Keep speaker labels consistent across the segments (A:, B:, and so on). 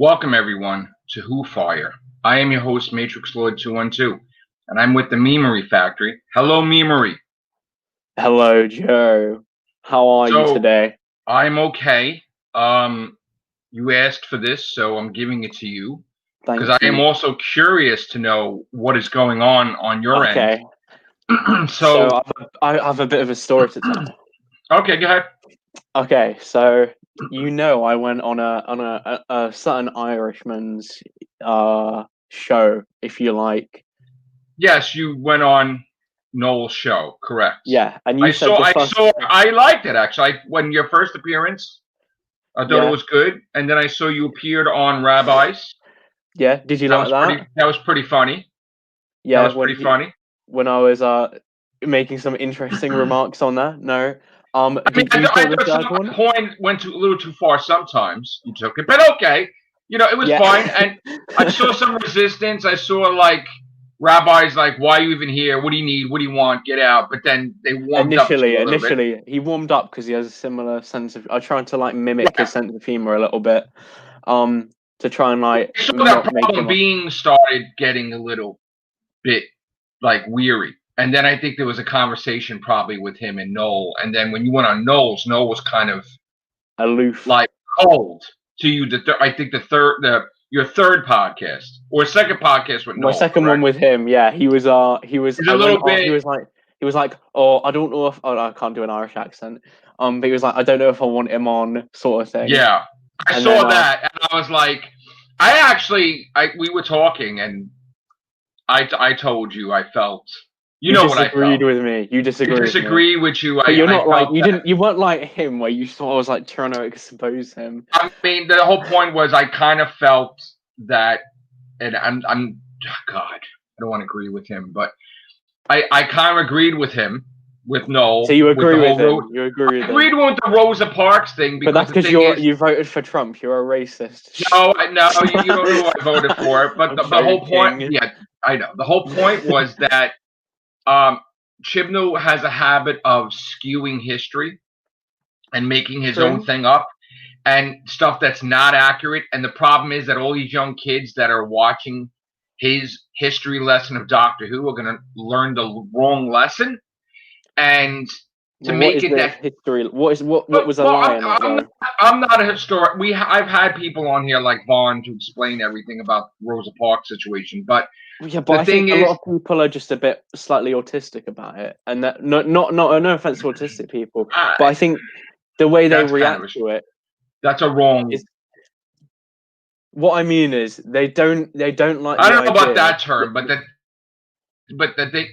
A: Welcome, everyone, to Who Fire. I am your host, Matrix Lord 212, and I'm with the Memery Factory. Hello, Memery.
B: Hello, Joe. How are you today?
A: I'm okay. You asked for this, so I'm giving it to you. Because I am also curious to know what is going on your end.
B: So I have a bit of a story to tell.
A: Okay, go ahead.
B: Okay, so I went on a certain Irishman's show, if you like.
A: Yes, you went on Noel's show, correct?
B: Yeah, and
A: I liked it actually. When your first appearance, I thought it was good, and then I saw you appeared on Rabbi's.
B: Yeah, did you like that?
A: That was pretty funny.
B: Yeah,
A: that was pretty funny.
B: When I was making some interesting remarks on that. No.
A: I thought the point went a little too far sometimes. You took it, but okay. It was fine. And I saw some resistance. I saw rabbis why are you even here? What do you need? What do you want? Get out. But then they warmed up.
B: Initially, he warmed up because he has a similar sense of. I tried to mimic his sense of humor a little bit, to try and
A: So that problem being started getting a little bit weary. And then I think there was a conversation probably with him and Noel. And then when you went on Noel was kind of
B: aloof,
A: cold to you. I think your third podcast or second podcast with Noel.
B: My second one with him, yeah, he was a little bit. He was like, oh, I don't know if I can't do an Irish accent. But he was like, I don't know if I want him on, sort of thing.
A: Yeah, I saw that, and I was like, we were talking, and I told you I felt. You know what I felt.
B: You disagreed with me. You disagreed.
A: I disagree with you.
B: But you're not you weren't like him where you thought I was trying to expose him.
A: I mean, the whole point was I kind of felt that, and I'm God, I don't want to agree with him, but I kind of agreed with him with Noel.
B: So you agree with him? You agree with him?
A: I agreed with the Rosa Parks thing.
B: But that's because you voted for Trump. You're a racist.
A: No, you don't know who I voted for. But the whole point, yeah, I know. The whole point was that Chibnall has a habit of skewing history and making his own thing up and stuff that's not accurate. And the problem is that all these young kids that are watching his history lesson of Doctor Who are going to learn the wrong lesson. And to make it that
B: history, what was a lie?
A: I'm not a historian. I've had people on here like Vaughn to explain everything about Rosa Parks situation, but
B: I think a lot of people are just a bit slightly autistic about it, and that no offense to autistic people, but I think the way they react to it,
A: that's a wrong.
B: What I mean is they don't like.
A: I don't know about that term, but they.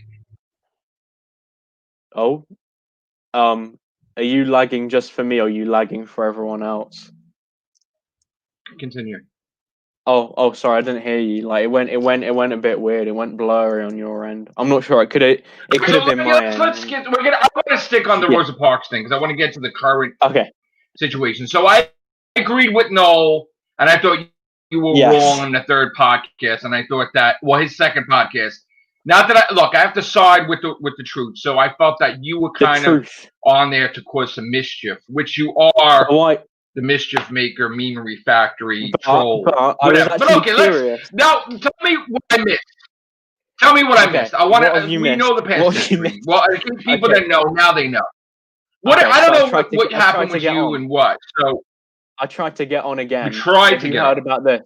B: Oh, are you lagging just for me, or are you lagging for everyone else?
A: Continue.
B: Oh, sorry, I didn't hear you. It went a bit weird. It went blurry on your end. I'm not sure. It could have been my end.
A: I'm gonna stick on the Rosa Parks thing because I want to get to the current situation. So I agreed with Noel, and I thought you were wrong on the third podcast, and I thought that his second podcast. Not that I have to side with the truth. So I felt that you were kind of on there to cause some mischief, which you are. The mischief maker, memery factory, troll, whatever. But okay, now tell me what I missed. Tell me what I missed. I want to. We know the past history. Well, I think people that know now they know. I don't know what happened with you and what. So
B: I tried to get on again.
A: You tried to get.
B: Heard about this?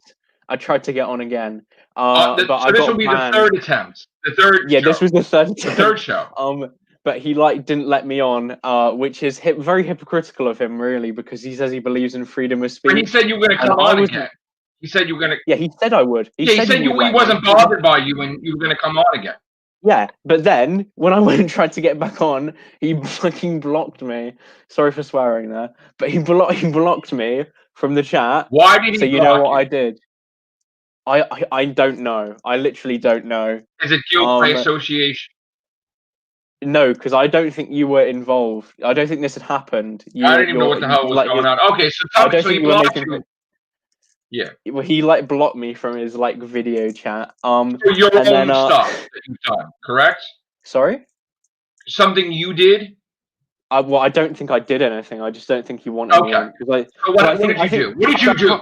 B: I tried to get on again.
A: So this will be the third attempt. The third.
B: Yeah, this was the third.
A: The third show.
B: But he didn't let me on, which is very hypocritical of him, really, because he says he believes in freedom of speech.
A: But he said you were going to come on again. He said you were going to.
B: Yeah, he said I would.
A: He said he wasn't bothered by you and you were going to come on again.
B: Yeah, but then when I went and tried to get back on, he fucking blocked me. Sorry for swearing there, but he blocked me from the chat.
A: Why did he?
B: So you know what I did? I don't know. I literally don't know.
A: Is it guilt by association?
B: No, because I don't think you were involved. I don't think this had happened.
A: I didn't even know what the hell was going on. Okay, so tell me, so he blocked you. Yeah.
B: Well, he blocked me from his video chat.
A: So your own stuff that you've done, correct?
B: Sorry?
A: Something you did?
B: Well, I don't think I did anything. I just don't think he wanted me on.
A: So what did you do? What did you do?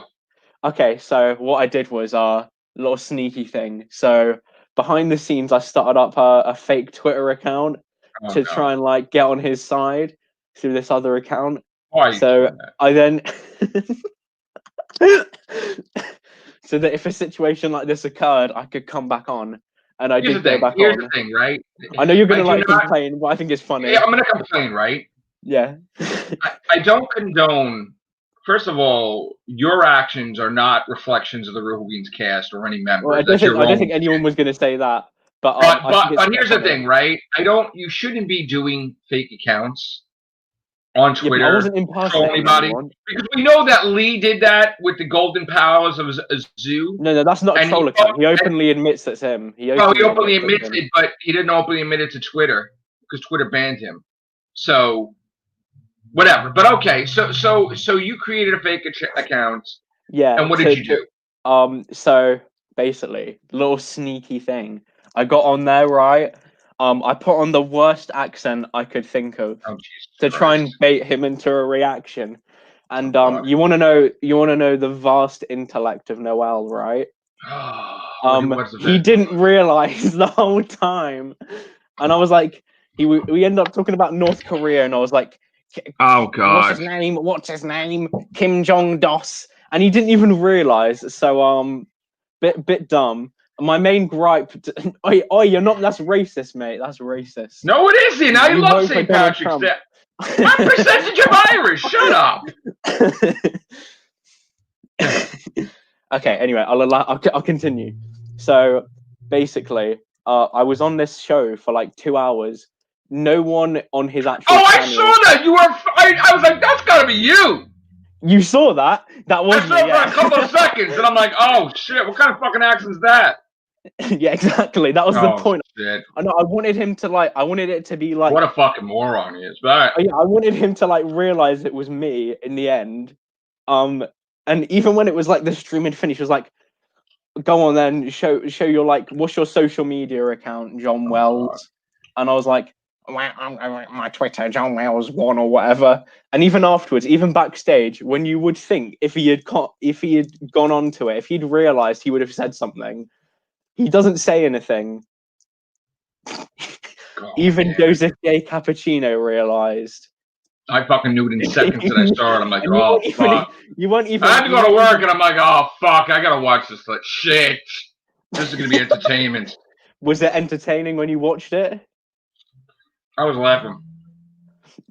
B: Okay, so what I did was a little sneaky thing. So behind the scenes, I started up a fake Twitter account to try and like get on his side through this other account.
A: Why
B: so I then so that if a situation like this occurred, I could come back on. And I did go back on.
A: Here's the thing, right?
B: I know you're gonna complain, but I think it's funny.
A: Yeah, I'm gonna complain, right?
B: Yeah.
A: I don't condone. First of all, your actions are not reflections of the Real Beans cast or any members.
B: Well, I don't think anyone was gonna say that. But
A: here's the thing, right? You shouldn't be doing fake accounts on Twitter.
B: I wasn't impersonating
A: anybody because we know that Lee did that with the Golden Powers of Zoo.
B: No, that's not a troll account. He openly admits that's him.
A: He openly admits it, but he didn't openly admit it to Twitter because Twitter banned him. So whatever. But okay, so you created a fake account.
B: Yeah.
A: And what did you do?
B: So basically, little sneaky thing. I got on there, right? I put on the worst accent I could think of to try and bait him into a reaction. And you want to know the vast intellect of Noel, right? He didn't realize the whole time, and I was like, we ended up talking about North Korea, and I was like,
A: oh god,
B: what's his name? Kim Jong Dos, and he didn't even realize. So bit dumb. My main gripe, you're not. That's racist, mate. That's racist.
A: No, it isn't. I love St. Patrick's Day. What percentage of Irish? Shut up.
B: Okay. Anyway, I'll continue. So basically, I was on this show for like 2 hours. No one on his actual.
A: Oh, I saw that. You were. I was like, that's got to be you.
B: You saw that? That was.
A: I saw it for a couple of seconds, and I'm like, oh shit! What kind of fucking accent's that?
B: Yeah, exactly. That was the point.
A: Shit.
B: I know. I wanted him to like. I wanted it to be like.
A: What a fucking moron he is! But
B: yeah, I wanted him to like realize it was me in the end. And even when it was like the stream had finished, it was like, go on then, show your like, what's your social media account, John Wells? And I was like, my Twitter, John Wells 1 or whatever. And even afterwards, even backstage, when you would think if he had gone on to it, if he'd realized, he would have said something. He doesn't say anything. Even Joseph J. Cappuccino realized.
A: I fucking knew it in seconds that I saw it. I'm like, oh fuck.
B: You weren't even.
A: I had to go to work, and I'm like, oh fuck, I gotta watch this. Like, shit, this is gonna be entertainment.
B: Was it entertaining when you watched it?
A: I was laughing.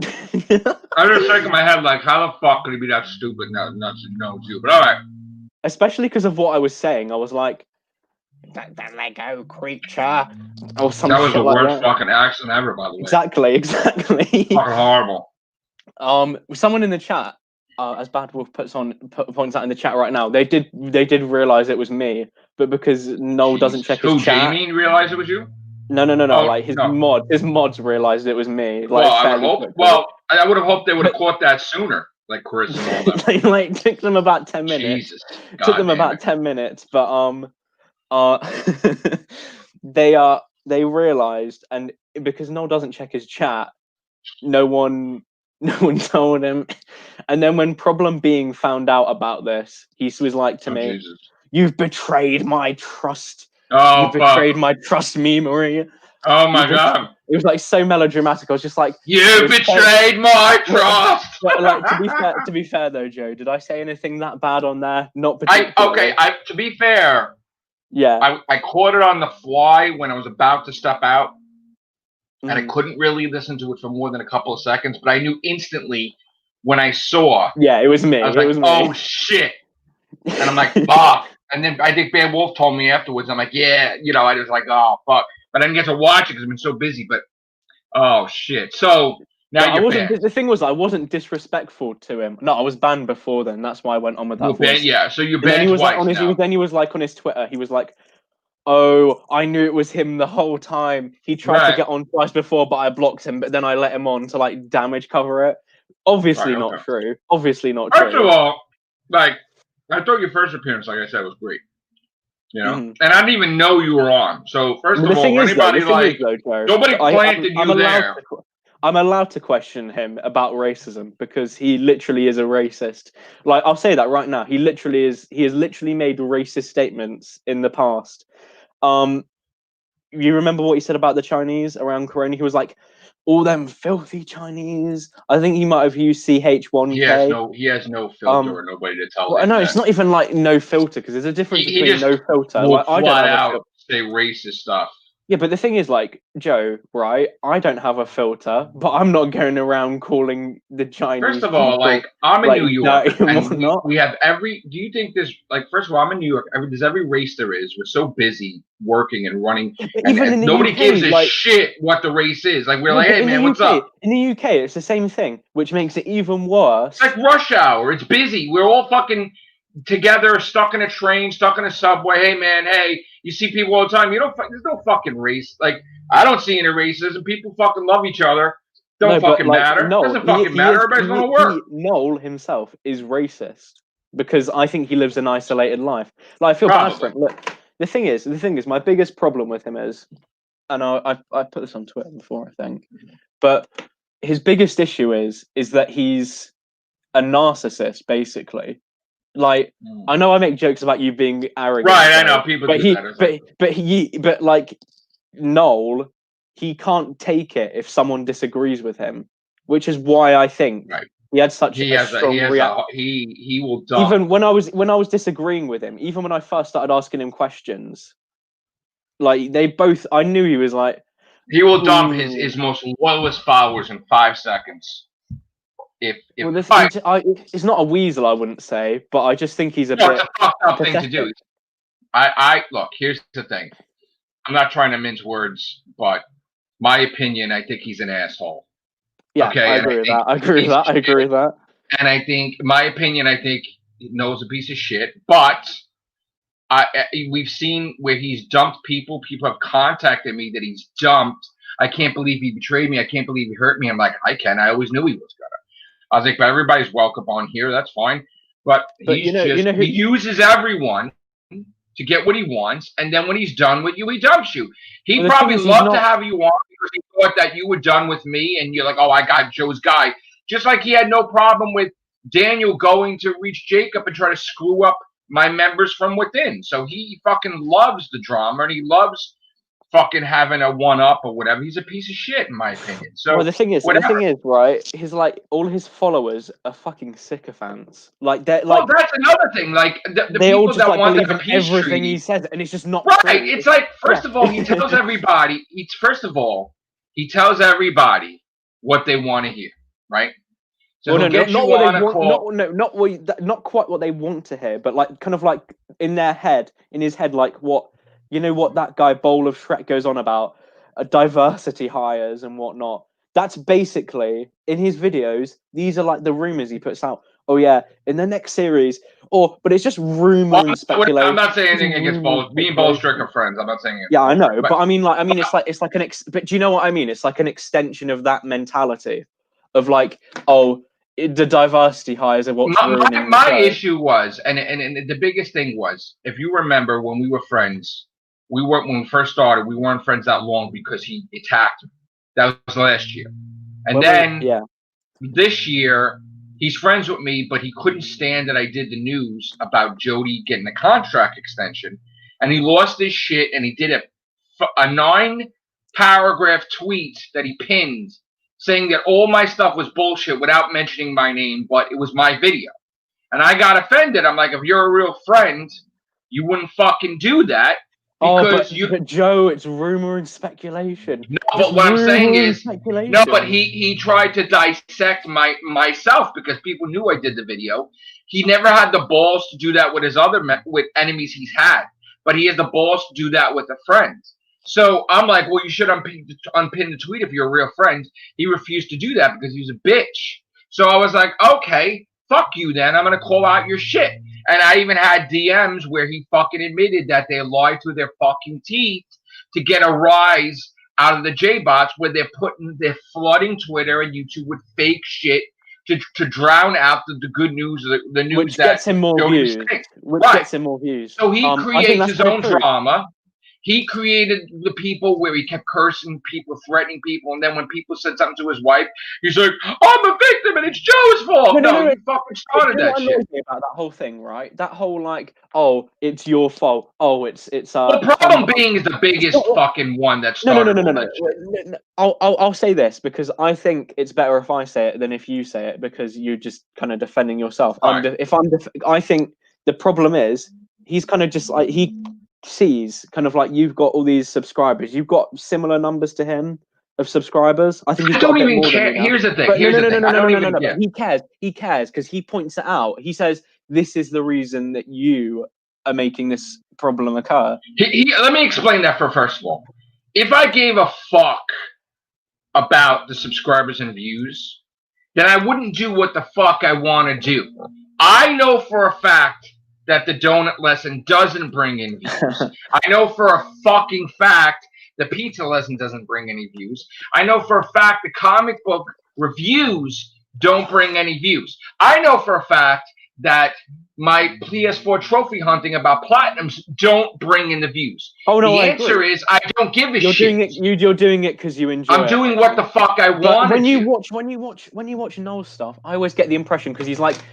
A: I was just shaking my head like, how the fuck could he be that stupid? No, it's you. But all right.
B: Especially because of what I was saying, I was like, the Lego creature, or something.
A: That was the worst fucking accent ever, by the way.
B: Exactly.
A: Fucking horrible.
B: Someone in the chat, as Bad Wolf points out in the chat right now, they did realize it was me, but because Noel doesn't check his chat.
A: Jamie realized it was you?
B: No. Like his mods realized it was me. Like,
A: I would have hoped they would have caught that sooner, like Chris and all that.
B: They like took them about 10 minutes.
A: Jesus,
B: took them about 10 minutes, but they realized, and because Noel doesn't check his chat, no one told him. And then when Problem Being found out about this, he was like to me, Jesus. You've betrayed my trust.
A: Oh,
B: you betrayed my trust, me, Maria.
A: Oh my god!
B: It was like so melodramatic. I was just like,
A: "You betrayed my trust."
B: But, like, to be fair though, Joe, did I say anything that bad on there? Not
A: particularly. To be fair,
B: yeah,
A: I caught it on the fly when I was about to step out, and I couldn't really listen to it for more than a couple of seconds. But I knew instantly when I saw.
B: Yeah, it was me.
A: I was oh shit! And I'm like, fuck. And then I think Bad Wolf told me afterwards. I'm like, yeah, I was like, oh fuck, but I didn't get to watch it because I've been so busy. But oh shit! So now you're banned.
B: The thing was, I wasn't disrespectful to him. No, I was banned before then. That's why I went on with that.
A: Yeah, so you're banned twice now.
B: Then he was like on his Twitter. He was like, "Oh, I knew it was him the whole time. He tried to get on twice before, but I blocked him. But then I let him on to like damage cover it. Obviously not true. Obviously not true.
A: First of all, like. I thought your first appearance, like I said, was great. And I didn't even know you were on. So first of all, anybody nobody planted you there.
B: I'm allowed to question him about racism because he literally is a racist. Like, I'll say that right now. He literally is. He has literally made racist statements in the past. You remember what he said about the Chinese around Corona? He was like, "All them filthy Chinese." I think he might have used CH1K.
A: He has no filter or nobody to tell him.
B: No, it's not even like no filter because there's a difference between no filter. Like, I don't have a
A: say racist stuff.
B: Yeah, but the thing is, like, Joe, right? I don't have a filter, but I'm not going around calling the Chinese.
A: First of all, like, I'm in New York, and we have every. Do you think there's like? First of all, I'm in New York. There's every race there is. We're so busy working and running, and nobody gives a shit what the race is. Like, we're like, hey man, what's up?
B: In the UK, it's the same thing, which makes it even worse.
A: It's like rush hour. It's busy. We're all fucking together, stuck in a train, stuck in a subway. Hey man, hey. You see people all the time. There's no fucking race. Like, I don't see any racism. People fucking love each other. Don't fucking matter. Doesn't fucking matter. Everybody's gonna work.
B: Noel himself is racist because I think he lives an isolated life. Like, I feel bad for him. Look, the thing is, my biggest problem with him is, and I put this on Twitter before, I think, but his biggest issue is that he's a narcissist, basically. Like, I know I make jokes about you being arrogant,
A: right? I know people do
B: that. But like Noel, he can't take it if someone disagrees with him, which is why I think he had such a strong reaction.
A: He will die.
B: Even when I was disagreeing with him, even when I first started asking him questions, like I knew he was like,
A: he will dump his most loyalist followers in 5 seconds.
B: It's not a weasel, I wouldn't say, but I just think he's a bit.
A: It's a fucked up thing to do. I look. Here's the thing. I'm not trying to mince words, but my opinion, I think he's an asshole.
B: Yeah, okay? I agree with that.
A: And I think, my opinion, I think Noah's a piece of shit. But we've seen where he's dumped people. People have contacted me that he's dumped. I can't believe he betrayed me. I can't believe he hurt me. I'm like, I always knew he was gonna. I was like, but everybody's welcome on here. That's fine. But he uses everyone to get what he wants. And then when he's done with you, he dumps you. He probably loved to have you on because he thought that you were done with me. And you're like, oh, I got Joe's guy. Just like he had no problem with Daniel going to reach Jacob and try to screw up my members from within. So he fucking loves the drama and he loves fucking having a one-up or whatever. He's a piece of shit, in my opinion. So
B: the thing is, right? He's like, all his followers are fucking sycophants. Like, they're like.
A: Well, that's another thing. Like, the
B: they
A: people
B: all just
A: that
B: like
A: want
B: believe
A: the
B: in
A: peace
B: everything
A: treaty,
B: he says, and it's just not
A: right.
B: true.
A: It's like, first of all, he tells everybody. He tells everybody what they want to hear, right? So
B: not quite what they want to hear, but like kind of like in his head, like what. You know what that guy Bowl of Shrek goes on about? Diversity hires and whatnot. That's basically, in his videos, these are like the rumors he puts out. Oh yeah, in the next series. But it's just rumor and speculation.
A: I'm not saying anything against Bowl. Me and Bowl of Shrek are friends. I'm not saying it.
B: Yeah, I know. But I mean, it's like but do you know what I mean? It's like an extension of that mentality of like, the diversity hires are what's ruining
A: my issue was, and the biggest thing was, if you remember when we were friends, when we first started, we weren't friends that long because he attacked me. That was last year. And this year, he's friends with me, but he couldn't stand that I did the news about Jody getting a contract extension. And he lost his shit, and he did a 9-paragraph tweet that he pinned saying that all my stuff was bullshit without mentioning my name, but it was my video. And I got offended. I'm like, if you're a real friend, you wouldn't fucking do that.
B: But Joe, it's rumor and speculation.
A: No, but what I'm saying is, but he tried to dissect myself because people knew I did the video. He never had the balls to do that with his with enemies he's had, but he has the balls to do that with a friend. So I'm like, well, you should unpin the tweet if you're a real friend. He refused to do that because he was a bitch. So I was like, okay, fuck you then. I'm gonna call out your shit. And I even had DMs where he fucking admitted that they lied through their fucking teeth to get a rise out of the J-bots, where they're flooding Twitter and YouTube with fake shit to drown out the good news, the news
B: gets him more views. Gets him more views.
A: So he creates his own drama. He created the people where he kept cursing people, threatening people, and then when people said something to his wife, he's like, "I'm a victim, and it's Joe's fault." No, you fucking started that shit.
B: Me about that whole thing, right? That whole like, oh, it's your fault. Oh, it's.
A: The problem being is the biggest fucking one that started.
B: No. I'll say this because I think it's better if I say it than if you say it because you're just kind of defending yourself. I think the problem is he's kind of just like he sees kind of like you've got all these subscribers, you've got similar numbers to him of subscribers. I think he's got a bit more than
A: Here's the thing.
B: No. He cares because he points it out. He says this is the reason that you are making this problem occur.
A: Let me explain that first of all. If I gave a fuck about the subscribers and views, then I wouldn't do what the fuck I want to do. I know for a fact that the donut lesson doesn't bring in views. I know for a fucking fact the pizza lesson doesn't bring any views. I know for a fact the comic book reviews don't bring any views. I know for a fact that my PS4 trophy hunting about platinums don't bring in the views.
B: Oh no!
A: The answer is I don't give a shit.
B: You're doing it because you enjoy.
A: I'm doing what the fuck I want.
B: When you watch Noel's stuff, I always get the impression because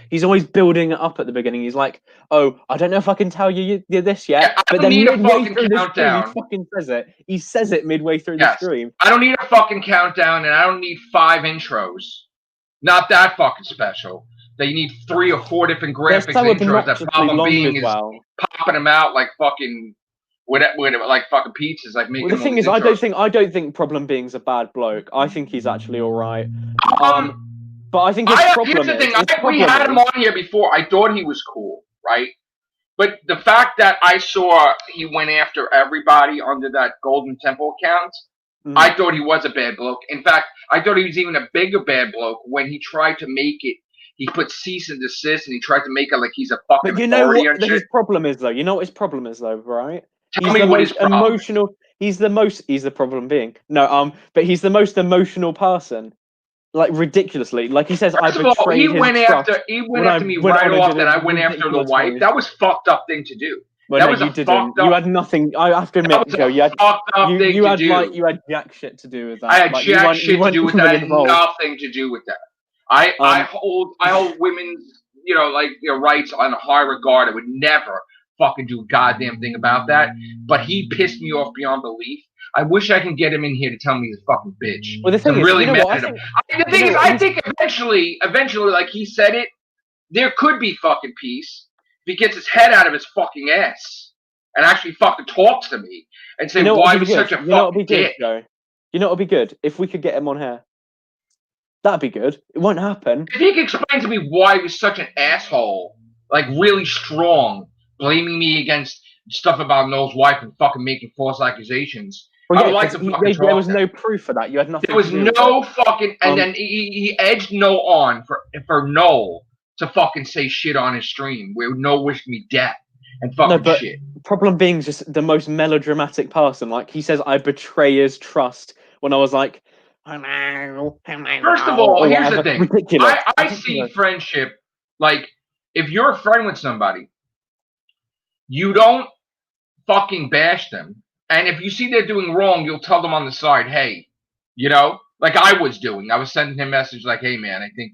B: he's always building it up at the beginning. He's like, "Oh, I don't know if I can tell you this yet,"
A: yeah,
B: but then
A: midway through the stream,
B: he fucking says it. He says it midway through the stream.
A: I don't need a fucking countdown, and I don't need 5 intros. Not that fucking special. That you need 3 or 4 different graphics intros. That problem being is popping them out like fucking like fucking pizzas. Like making.
B: Well, the thing is, I don't think Problem Being's a bad bloke. I think he's actually all right. But I think
A: here's the thing. We had him on here before. I thought he was cool, right? But the fact that I saw he went after everybody under that Golden Temple account, I thought he was a bad bloke. In fact, I thought he was even a bigger bad bloke when he tried to make it. He put cease and desist, and he tried to make it like he's a fucking.
B: But you know what his problem is, though. You know what his problem is, though, right?
A: Tell me what his problem
B: emotional. He's the problem being but he's the most emotional person. Like ridiculously, like he says,
A: First
B: I betrayed
A: he went after me right off that I went after the wife. That was fucked up thing to do.
B: Well, that was you didn't. You had nothing. I have to admit, Joe, you had jack shit to do with that.
A: I had jack shit to do with that. I had nothing to do with that. I hold women's rights on a high regard. I would never fucking do a goddamn thing about that. But he pissed me off beyond belief. I wish I can get him in here to tell me he's a fucking bitch.
B: Well, the thing is,
A: really mad at him. The thing is, I think eventually, like he said it, there could be fucking peace if he gets his head out of his fucking ass and actually fucking talks to me and say why he's such a fucking dick.
B: You know what would be good if we could get him on here. That'd be good. It won't happen.
A: If he could explain to me why he was such an asshole, like really strong, blaming me against stuff about Noel's wife and fucking making false accusations.
B: Well, I would like to fucking talk. There was no proof for that. You had nothing.
A: There was no fucking, and then he edged Noel on for Noel to fucking say shit on his stream where Noel wished me death and fucking shit.
B: Problem being just the most melodramatic person. Like he says, I betray his trust. When I was like.
A: First of all, here's the thing. I see friendship like if you're a friend with somebody, you don't fucking bash them. And if you see they're doing wrong, you'll tell them on the side, hey, like I was doing. I was sending him a message like, hey, man, I think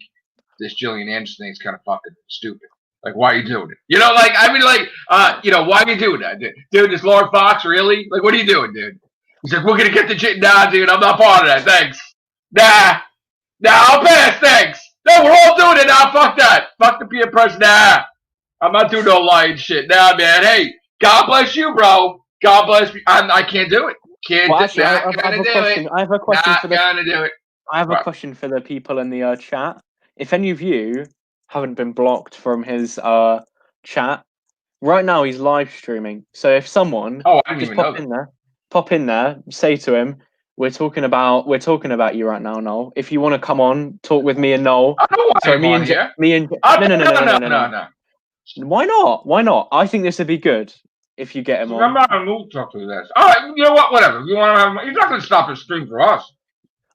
A: this Gillian Anderson thing is kind of fucking stupid. Like, why are you doing it? Why are you doing that? Dude, this Lord Fox, really? Like, what are you doing, dude? He's like, we're going to get the shit. Nah, dude, I'm not part of that. Thanks. Nah, I'll pass. Thanks. No, we're all doing it now. Fuck that. Fuck the peer pressure. Nah, I'm not doing no lying shit. Nah, man. Hey, God bless you, bro. God bless me. I can't do it.
B: I have a question for the people in the chat. If any of you haven't been blocked from his chat, right now he's live streaming. So if someone just pop in there, say to him, we're talking about you right now, Noel. If you want to come on, talk with me and Noel.
A: I don't want
B: No. Why not? Why not? I think this would be good if you get him on.
A: I'm not in the mood to talk to this. All right, you know what? Whatever. You want to have? He's not going to stop his stream for us.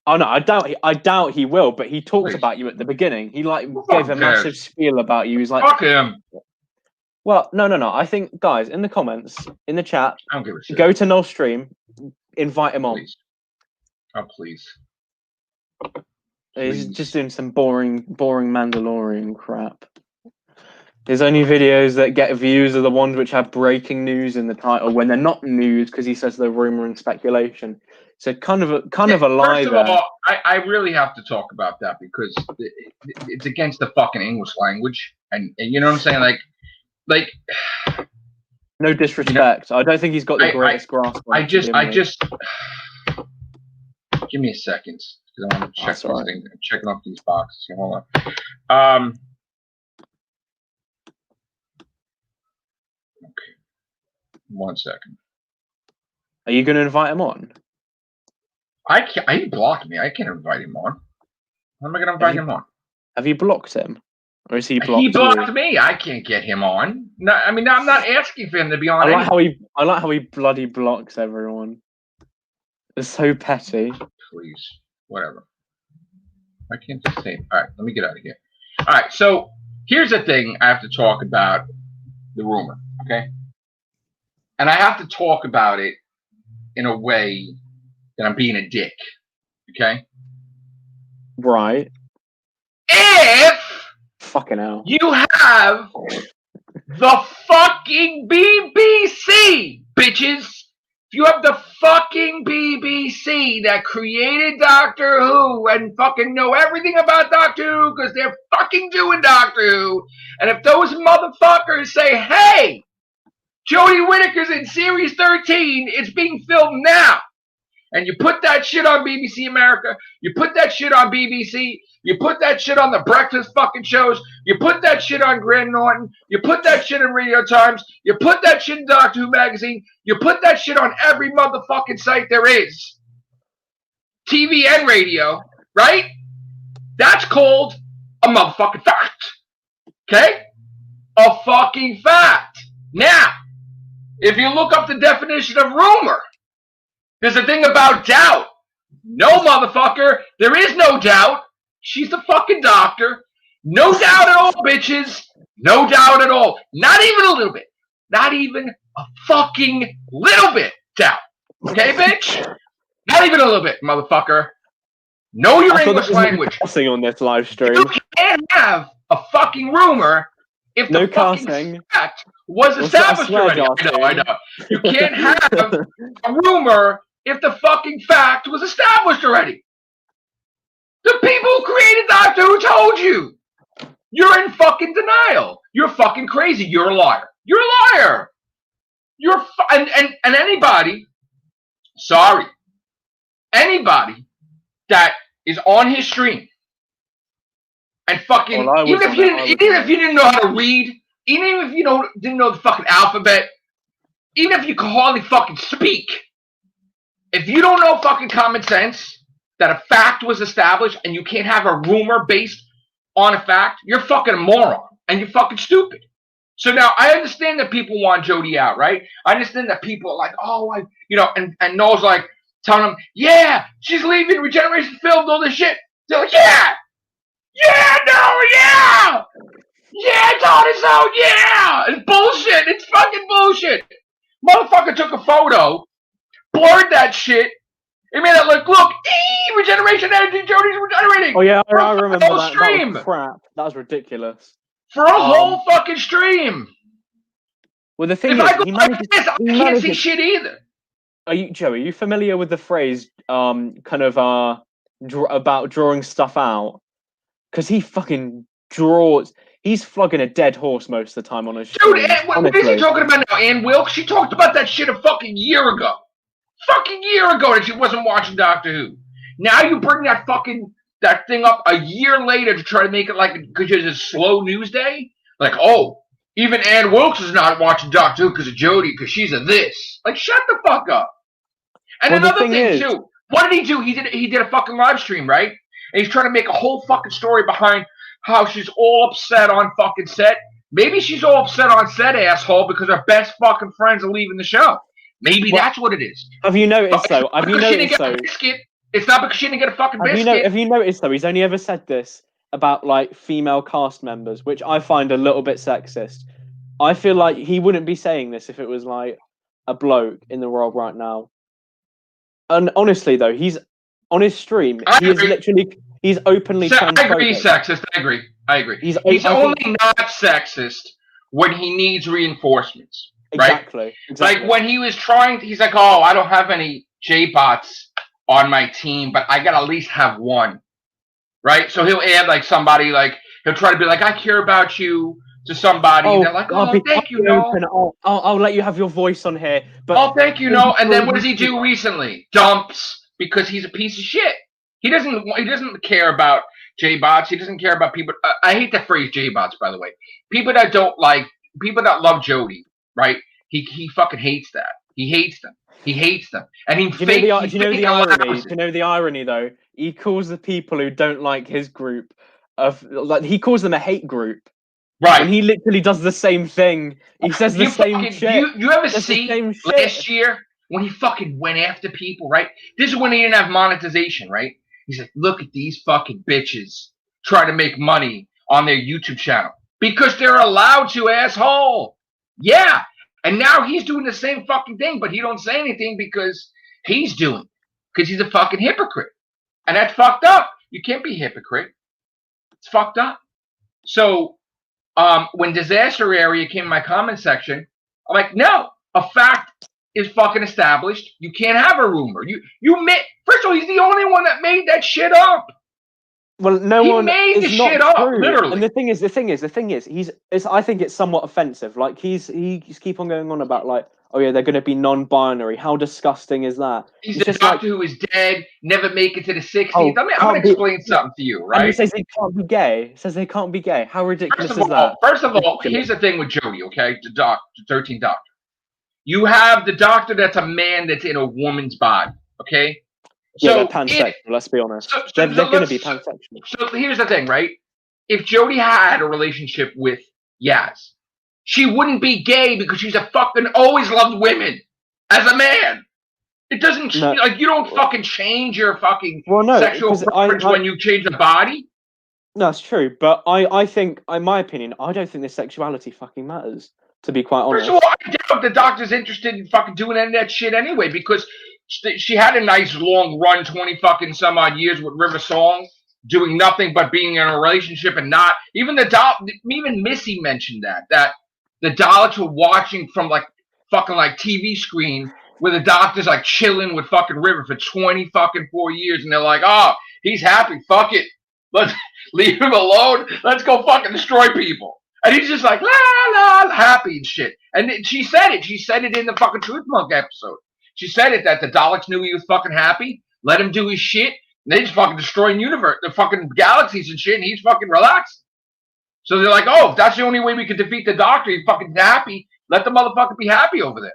B: Oh no, I doubt he will. But he talks about you at the beginning. He gave a massive spiel about you. He's like,
A: fuck him.
B: Well, no. I think, guys, in the comments, in the chat,
A: I don't give a shit.
B: Go to Noel's stream, invite him on.
A: Oh, please.
B: He's just doing some boring Mandalorian crap. His only videos that get views are the ones which have breaking news in the title when they're not news because he says they're rumor and speculation. So kind of a lie there.
A: First of all, I really have to talk about that because it's against the fucking English language, and you know what I'm saying, like.
B: No disrespect. I don't think he's got the greatest grasp.
A: I just. Give me a second because I want to check these things. I'm checking off these boxes. Hold on. Okay. 1 second.
B: Are you going to invite him on?
A: I can't. He blocked me. I can't invite him on. How am I going to invite him on?
B: Have you blocked him, or is he blocked?
A: He blocked me. I can't get him on. No, I mean, I'm not asking for him to be on.
B: I like how he bloody blocks everyone. It's so petty.
A: Please, whatever. I can't just say. All right, let me get out of here. All right, so here's the thing. I have to talk about the rumor, okay? And I have to talk about it in a way that I'm being a dick, okay?
B: Right.
A: If
B: fucking hell,
A: you have the fucking BBC, bitches. If you have the fucking BBC that created Doctor Who and fucking know everything about Doctor Who because they're fucking doing Doctor Who, and if those motherfuckers say, hey, Jodie Whittaker's in Series 13, it's being filmed now, and you put that shit on BBC America, you put that shit on BBC, you put that shit on the breakfast fucking shows, you put that shit on Graham Norton, you put that shit in Radio Times, you put that shit in Doctor Who magazine, you put that shit on every motherfucking site there is. TV and radio, right? That's called a motherfucking fact. Okay? A fucking fact. Now, if you look up the definition of rumor, there's a thing about doubt. No, motherfucker, there is no doubt. She's the fucking doctor. No doubt at all, bitches. No doubt at all. Not even a little bit. Not even a fucking little bit doubt. Okay, bitch? Not even a little bit, motherfucker. Know your English language.
B: On this live stream.
A: You can't have a fucking rumor if the fucking fact was established already. I know. You can't have a rumor if the fucking fact was established already. The people who created Doctor Who told you. You're in fucking denial. You're fucking crazy. You're a liar. You're a liar. And anybody, sorry, anybody that is on his stream and fucking, even if you didn't know how to read, even if you didn't know the fucking alphabet, even if you could hardly fucking speak, if you don't know fucking common sense, that a fact was established and you can't have a rumor based on a fact, you're fucking a moron and you're fucking stupid. So now I understand that people want Jodie out, right? I understand that people are like, oh, and Noel's like telling them, yeah, she's leaving, Regeneration filmed all this shit. They're like, yeah, I told her so, yeah. It's bullshit. It's fucking bullshit. Motherfucker took a photo, blurred that shit, and made it look, regeneration energy, Jodie's regenerating.
B: Oh yeah, I remember that. Stream. That was crap. That was ridiculous.
A: For a whole fucking stream.
B: Well, the thing is,
A: I can't see shit either.
B: Joe, are you familiar with the phrase, about drawing stuff out? Because he fucking draws. He's flogging a dead horse most of the time on his show.
A: Dude, what is he talking about now? Ann Wilkes? She talked about that shit a fucking year ago. And she wasn't watching Doctor Who. Now you bring that thing up a year later to try to make it like because it's a slow news day. Like, oh, even Ann Wilkes is not watching Doctor Who because of Jodie because she's a this. Like, shut the fuck up. And another thing too. What did he do? He did a fucking live stream, right? And he's trying to make a whole fucking story behind how she's all upset on fucking set. Maybe she's all upset on set, asshole, because her best fucking friends are leaving the show. Maybe that's what it is.
B: Have you noticed though?
A: It's not because she didn't get a fucking biscuit.
B: Have you noticed though? He's only ever said this about like female cast members, which I find a little bit sexist. I feel like he wouldn't be saying this if it was like a bloke in the world right now. And honestly, though, he's on his stream. He's openly transphobic.
A: I agree, sexist. I agree. He's only not sexist when he needs reinforcements.
B: Exactly.
A: Right? Like when he was trying, he's like, "Oh, I don't have any J-bots on my team, but I gotta at least have one." Right? So he'll add like somebody, like he'll try to be like, "I care about you." To somebody, and they're like, "Oh, thank you, no.
B: I'll let you have your voice on here." But
A: oh, thank you, no. And then what does he do recently? Dumps because he's a piece of shit. He doesn't care about J-bots. He doesn't care about people. I hate the phrase J-bots, by the way. People that love Jody, right? He fucking hates that. He hates them. He hates them. And he
B: do you know the irony though? He calls the people who don't like his group he calls them a hate group.
A: Right.
B: And he literally does the same thing. He says the same shit.
A: You ever see last year when he fucking went after people, right? This is when he didn't have monetization, right? He's like, look at these fucking bitches trying to make money on their YouTube channel. Because they're allowed to, asshole. Yeah. And now he's doing the same fucking thing, but he don't say anything because he's doing it. Because he's a fucking hypocrite. And that's fucked up. You can't be a hypocrite. It's fucked up. So when Disaster Area came in my comment section, I'm like, no, a fact is fucking established. You can't have a rumor. First of all, he's the only one that made that shit up.
B: Well, he
A: made the shit up, literally.
B: And the thing is, I think it's somewhat offensive. Like he's keep on going on about like, oh yeah, they're going to be non-binary. How disgusting is that?
A: He's the doctor who is dead, never make it to the 60s. I'm going to explain something to you, right?
B: And he says they can't be gay. He says they can't be gay. How ridiculous is that?
A: First of all, here's the thing with Jody, okay? The 13th Doctor. You have the Doctor that's a man that's in a woman's body, okay?
B: Yeah, they're pansexual, let's be honest. They're going to be pansexual.
A: So here's the thing, right? If Jody had a relationship with Yaz, she wouldn't be gay because she's a fucking always loved women as a man. It doesn't like you don't fucking change your fucking sexual preference when you change the body.
B: No, that's true. But I think, in my opinion, I don't think the sexuality fucking matters. To be quite honest.
A: First of all, I doubt the Doctor's interested in fucking doing any of that shit anyway because she had a nice long run, 20 fucking some odd years with River Song, doing nothing but being in a relationship and not even even Missy mentioned that the Daleks were watching from like fucking like TV screen where the Doctor's like chilling with fucking River for 20 fucking 4 years and they're like, oh, he's happy, fuck it, let's leave him alone, let's go fucking destroy people. And he's just like, la la, happy and shit. And she said it in the fucking Truth Monk episode. She said it that the Daleks knew he was fucking happy, let him do his shit, and they just fucking destroying the fucking galaxies and shit, and he's fucking relaxed. So they're like, oh, if that's the only way we could defeat the Doctor, he's fucking happy, let the motherfucker be happy over there.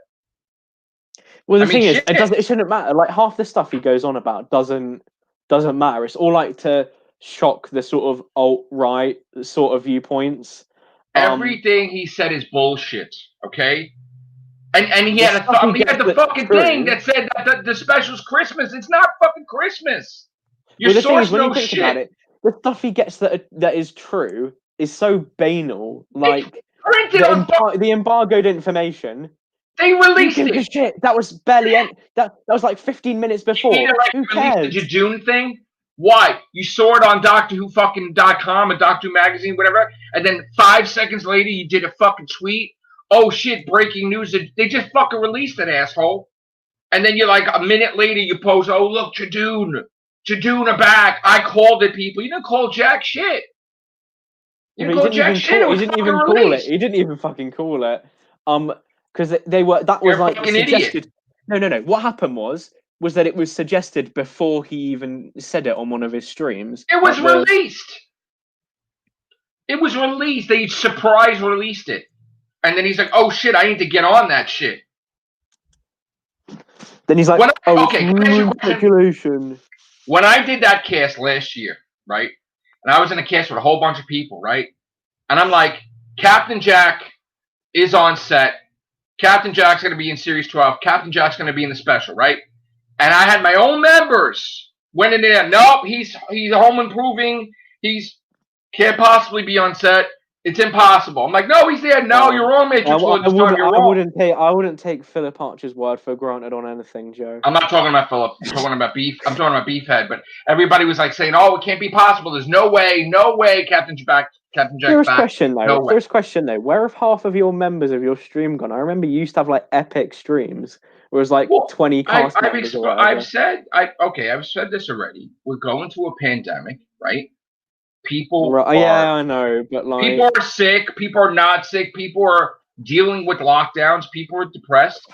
B: Well, the thing is, it shouldn't matter. Like half the stuff he goes on about doesn't matter. It's all like to shock the sort of alt-right sort of viewpoints.
A: Everything he said is bullshit, okay? And he had the fucking thing that said that the special's Christmas. It's not fucking Christmas. Your source knows shit. About it,
B: the stuff he gets that is true is so banal. Like the embargoed information.
A: They released it.
B: Shit. That was barely that was like 15 minutes before. Who cares?
A: The Jadoon thing. Why? You saw it on DoctorWho.com and Doctor Who magazine, whatever, and then 5 seconds later you did a fucking tweet. Oh shit, breaking news. They just fucking released it, asshole. And then you're like, a minute later you post, oh look, Jadoon are back. I called it, people. You didn't call jack shit.
B: He didn't even call it. He didn't even fucking call it. Because they were, that was like suggested. Idiot. No. What happened was that it was suggested before he even said it on one of his streams.
A: It was released. It was released. They surprise released it. And then he's like, oh shit, I need to get on that shit.
B: Then he's like, speculation.
A: When I did that cast last year, right? And I was in a cast with a whole bunch of people, right? And I'm like, Captain Jack is on set. Captain Jack's going to be in Series 12. Captain Jack's going to be in the special, right? And I had my own members went in there. Nope, he's home improving. He's can't possibly be on set. It's impossible. I'm like, no, he's there. No, you're wrong, Matrix.
B: I wouldn't take Philip Archer's word for granted on anything, Joe.
A: I'm not talking about Philip. I'm talking about Beef. I'm talking about Beefhead. But everybody was like saying, "Oh, it can't be possible. There's no way, Captain Jack's back."
B: Serious question though. Where have half of your members of your stream gone? I remember you used to have like epic streams where it was like 20 cast members or whatever.
A: I've said this already. We're going through a pandemic, right? People
B: I know, but like
A: people are sick, people are not sick, people are dealing with lockdowns, people are depressed.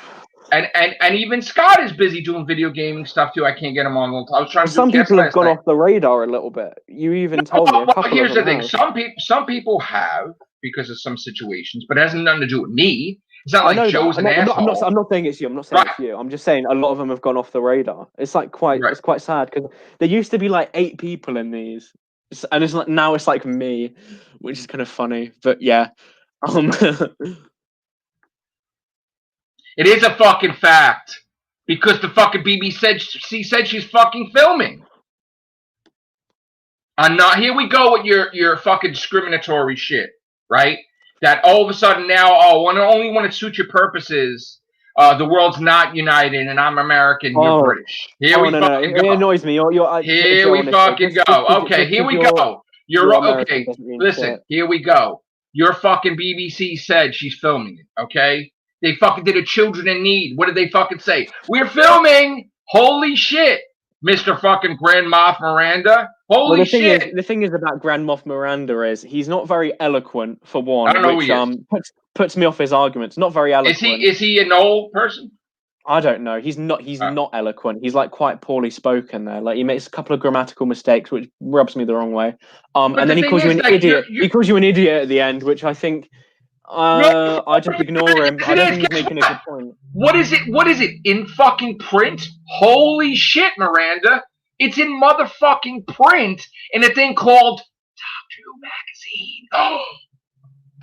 A: And even Scott is busy doing video gaming stuff too. I can't get him on. I was trying to.
B: Some people have gone off the radar a little bit. You even told me.
A: Here's the thing: some people have because of some situations, but it has nothing to do with me. It's not like Joe's an asshole.
B: I'm not saying it's you. I'm not saying it's you. I'm just saying a lot of them have gone off the radar. It's like it's quite sad because there used to be like 8 people in these, and it's like now it's like me, which is kind of funny. But yeah.
A: It is a fucking fact because the fucking BBC said she's fucking filming. I'm not. Here we go with your fucking discriminatory shit, right? That all of a sudden now, only when it suits your purposes, the world's not united, and I'm American, you're British. Here we fucking go.
B: It annoys me.
A: Here we fucking go. Okay, here we go. You're okay. Listen, here we go. Your fucking BBC said she's filming it. Okay. They fucking did a Children in Need. What did they fucking say? We're filming! Holy shit! Mr. fucking Grand Moff Miranda. Holy shit!
B: The thing is about Grand Moff Miranda is he's not very eloquent, for one.
A: I don't know which, who he is.
B: Puts me off his arguments. Not very eloquent.
A: Is he an old person?
B: I don't know. He's not eloquent. He's like quite poorly spoken there. Like he makes a couple of grammatical mistakes, which rubs me the wrong way. And then he calls you an idiot. He calls you an idiot at the end, which I think... I just ignore him. I don't think he's making a good point.
A: What is it? In fucking print? Holy shit, Miranda. It's in motherfucking print in a thing called Doctor Who Magazine. Oh.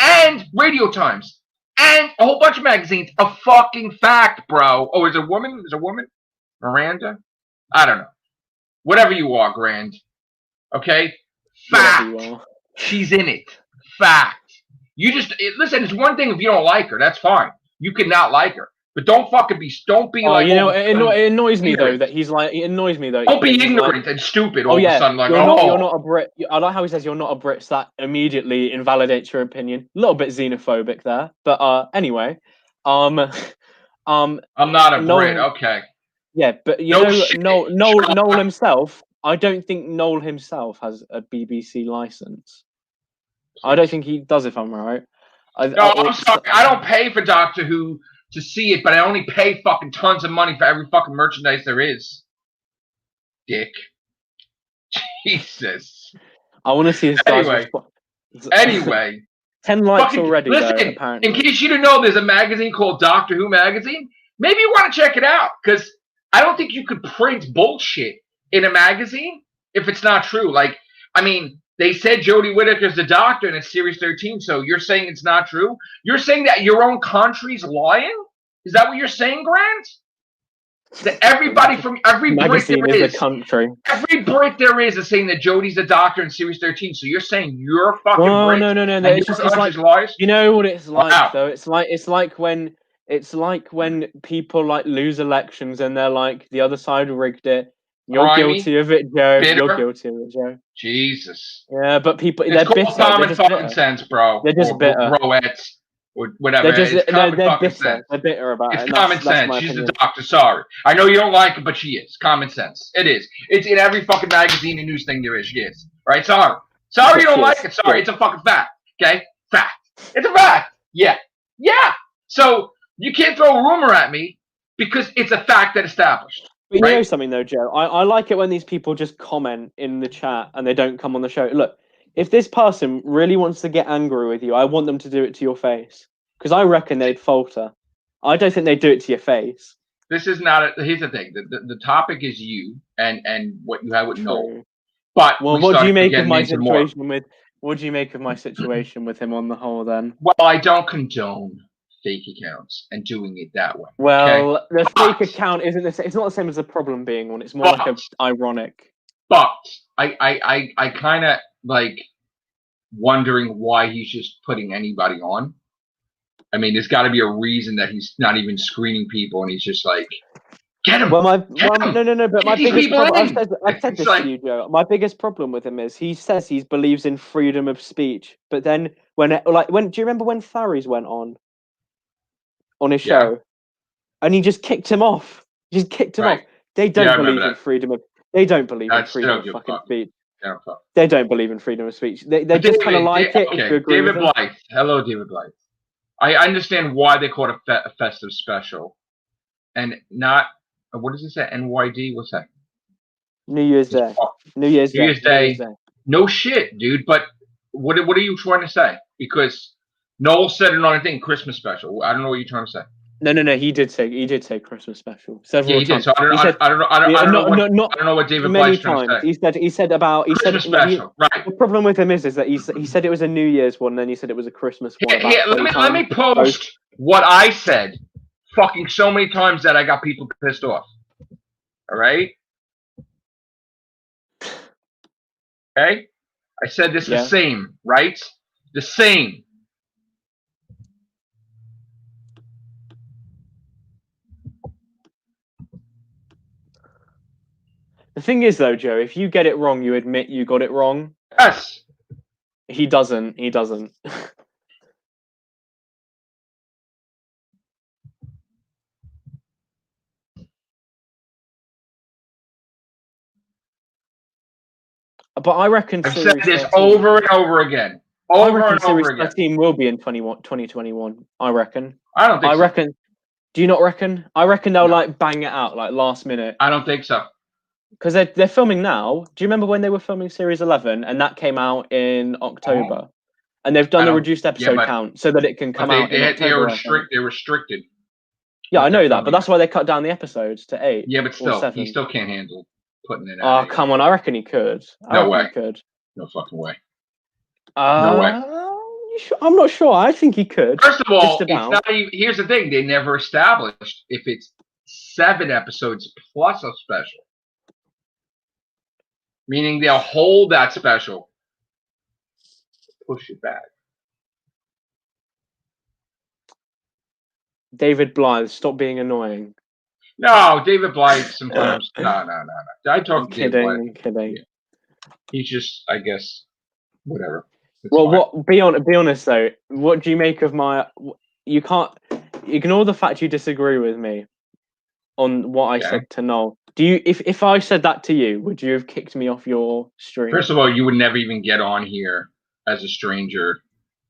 A: And Radio Times. And a whole bunch of magazines. A fucking fact, bro. Oh, is it a woman? Miranda? I don't know. Whatever you are, Grand. Okay? Fact. She's in it. Fact. You just listen. It's one thing if you don't like her, that's fine. You can not like her, but don't be like.
B: You know, it annoys me though that he's like. It annoys me though.
A: Don't be ignorant and stupid all of a sudden. Like,
B: you're not a Brit. I like how he says you're not a Brit. So that immediately invalidates your opinion. A little bit xenophobic there, but anyway,
A: I'm not a Brit. Okay.
B: Yeah, but Noel himself. I don't think Noel himself has a BBC license. I don't think he does, if I'm right.
A: I'm sorry. I don't pay for Doctor Who to see it, but I only pay fucking tons of money for every fucking merchandise there is. Dick. Jesus.
B: I want to see his
A: Anyway.
B: 10 likes already, listen, though, apparently.
A: In case you didn't know, there's a magazine called Doctor Who Magazine. Maybe you want to check it out, because I don't think you could print bullshit in a magazine if it's not true. Like, I mean... They said Jodie Whittaker's the Doctor and it's Series 13, so you're saying it's not true? You're saying that your own country's lying? Is that what you're saying, Grant? That everybody from every Brit there is, every Brit there is saying that Jodie's the Doctor in Series 13. So you're saying you're fucking Brit?
B: No. It's like lies? You know what it's like though. It's like when people like lose elections and they're like the other side rigged it. You're guilty of it, Joe.
A: Bitter.
B: You're guilty of it, Joe.
A: Jesus.
B: Yeah, but people,
A: they're bitter. Common fucking sense, bro.
B: They're just bitter.
A: Roettes, or whatever.
B: They're bitter. Sense. They're bitter about it.
A: It's common sense. She's the Doctor. Sorry. I know you don't like it, but she is. Common sense. It is. It's in every fucking magazine and news thing there is. She is. Right? Sorry. Sorry you don't like it. Sorry. It's a fucking fact. Okay? Fact. It's a fact. Yeah. Yeah. So you can't throw a rumor at me because it's a fact that established.
B: But you know something though, Joe? I like it when these people just comment in the chat and they don't come on the show. Look, if this person really wants to get angry with you, I want them to do it to your face. Because I reckon they'd falter. I don't think they'd do it to your face.
A: This is not here's the thing. The topic is you and what you have with Noel. But
B: what do you make of my situation with him on the whole then?
A: Well, I don't condone fake accounts and doing it that way.
B: Well, the fake account isn't the same. It's not the same as the problem being one. It's more like a ironic.
A: But I kind of like wondering why he's just putting anybody on. I mean, there's got to be a reason that he's not even screening people, and he's just like, get him.
B: No. But my biggest problem, I've said this to you, Joe. My biggest problem with him is he says he believes in freedom of speech, but then when do you remember when Faries went on his show, and he just kicked him off? Just kicked him off. They don't believe in freedom of. They don't believe in freedom of fucking speech. They don't believe in freedom of speech. They just kind of like it.
A: Okay, David Blythe. Hello, David Blythe. I understand why they call it a festive special, and not what does it say? NYD? What's that?
B: New Year's Day. New Year's Day.
A: No shit, dude. But what are you trying to say? Because Noel said it on a thing, Christmas special. I don't know what you're trying to say.
B: No. He did say Christmas special several times.
A: So I don't know what David Blythe's trying to say.
B: He said
A: Christmas special. Right.
B: The problem with him is that he said it was a New Year's one, and then he said it was a Christmas one.
A: Let me post what I said fucking so many times that I got people pissed off. All right. Okay. I said this the same, right? The same.
B: The thing is, though, Joe, if you get it wrong, you admit you got it wrong.
A: Yes.
B: He doesn't. But I reckon
A: I've said this over and over again.
B: Series 13 will be in 2021. I reckon.
A: I don't think so.
B: Reckon. Do you not reckon? I reckon they'll bang it out last minute.
A: I don't think so.
B: Because they're filming now. Do you remember when they were filming Series 11 and that came out in October? And they've done the reduced episode count so that it can come out in October.
A: They're restricted.
B: Yeah, I know that, but that's why they cut down the episodes to 8.
A: Yeah, but still, he still can't handle putting it
B: out. Oh, come on. I reckon he could.
A: No way.
B: He could.
A: No fucking way.
B: No way. I'm not sure. I think he could.
A: First of all, here's the thing. They never established if it's 7 episodes plus a special. Meaning they'll hold that special. Push it back.
B: David Blythe, stop being annoying.
A: No, David Blythe sometimes. No. I talk to David Blythe.
B: I'm kidding.
A: Yeah. He's just, I guess, whatever.
B: Be honest though. What do you make of my? You can't ignore the fact you disagree with me on what I said to Noel. Do you? If I said that to you, would you have kicked me off your stream?
A: First of all, you would never even get on here as a stranger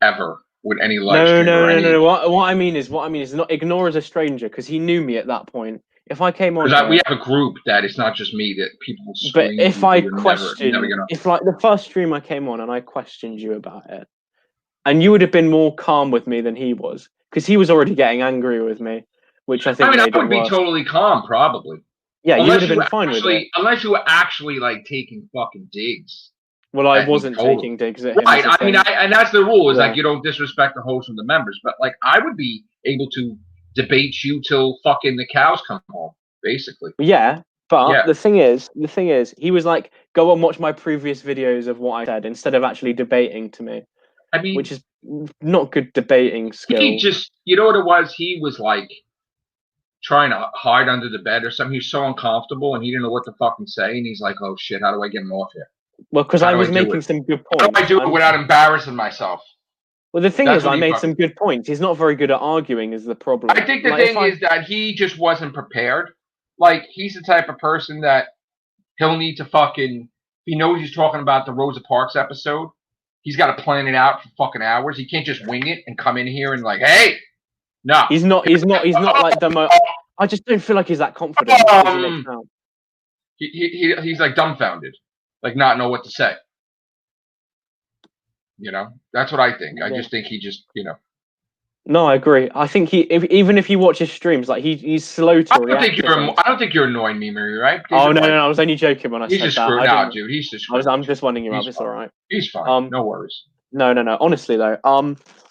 A: ever with any live stream.
B: No. What I mean is not ignore as a stranger because he knew me at that point. If I came on,
A: we have a group that it's not just me that people.
B: But if I questioned, if the first stream I came on and I questioned you about it, and you would have been more calm with me than he was because he was already getting angry with me, which I think.
A: I would be totally calm, probably.
B: Yeah, you would have been fine with it.
A: Unless you were actually taking fucking digs.
B: Well, I wasn't taking digs at him.
A: Right, and that's the rule, is you don't disrespect the host and the members. But I would be able to debate you till fucking the cows come home, basically.
B: Yeah, but the thing is, he was like, go and watch my previous videos of what I said instead of actually debating to me. I mean, which is not good debating skill.
A: He just, you know what it was? He was trying to hide under the bed or something. He was so uncomfortable and he didn't know what to fucking say. And he's like, oh shit, how do I get him off here?
B: Well, because I was making some good points.
A: How do I do it without embarrassing myself?
B: Well, the thing is, I made some good points. He's not very good at arguing is the problem.
A: I think the thing is that he just wasn't prepared. He's the type of person that he'll need to fucking, if he knows he's talking about the Rosa Parks episode, he's got to plan it out for fucking hours. He can't just wing it and come in here and hey, no.
B: He's not like the most, I just don't feel like he's that confident.
A: He's dumbfounded, not know what to say. That's what I think. I just think he just,
B: No, I agree. I think even if you watch his streams, he's slow to react.
A: I don't think you're annoying me, Mary, right?
B: Oh no, I was only joking when I said that.
A: He's just screwed out, dude. He's just screwed.
B: I'm just winding you up. It's all right.
A: He's fine. No worries.
B: No. Honestly, though,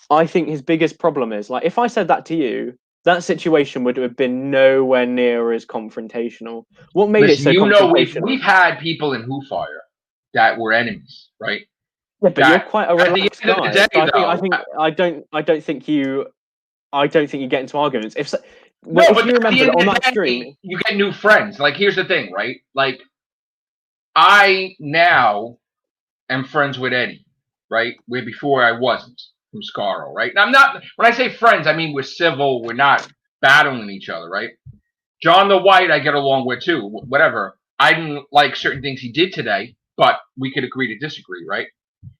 B: I think his biggest problem is if I said that to you, that situation would have been nowhere near as confrontational. What made it so confrontational?
A: We've had people in Who Fire that were enemies, right?
B: Yeah, but you're quite a relaxed guy. Day, I don't think you get into arguments. If you remember on that stream,
A: you get new friends. Like, here's the thing, right? Like, I now am friends with Eddie, right? Where before I wasn't, from Scarro, right? Now, I'm not. When I say friends, I mean we're civil. We're not battling each other, right? John the White, I get along with too. Whatever. I didn't like certain things he did today, but we could agree to disagree, right?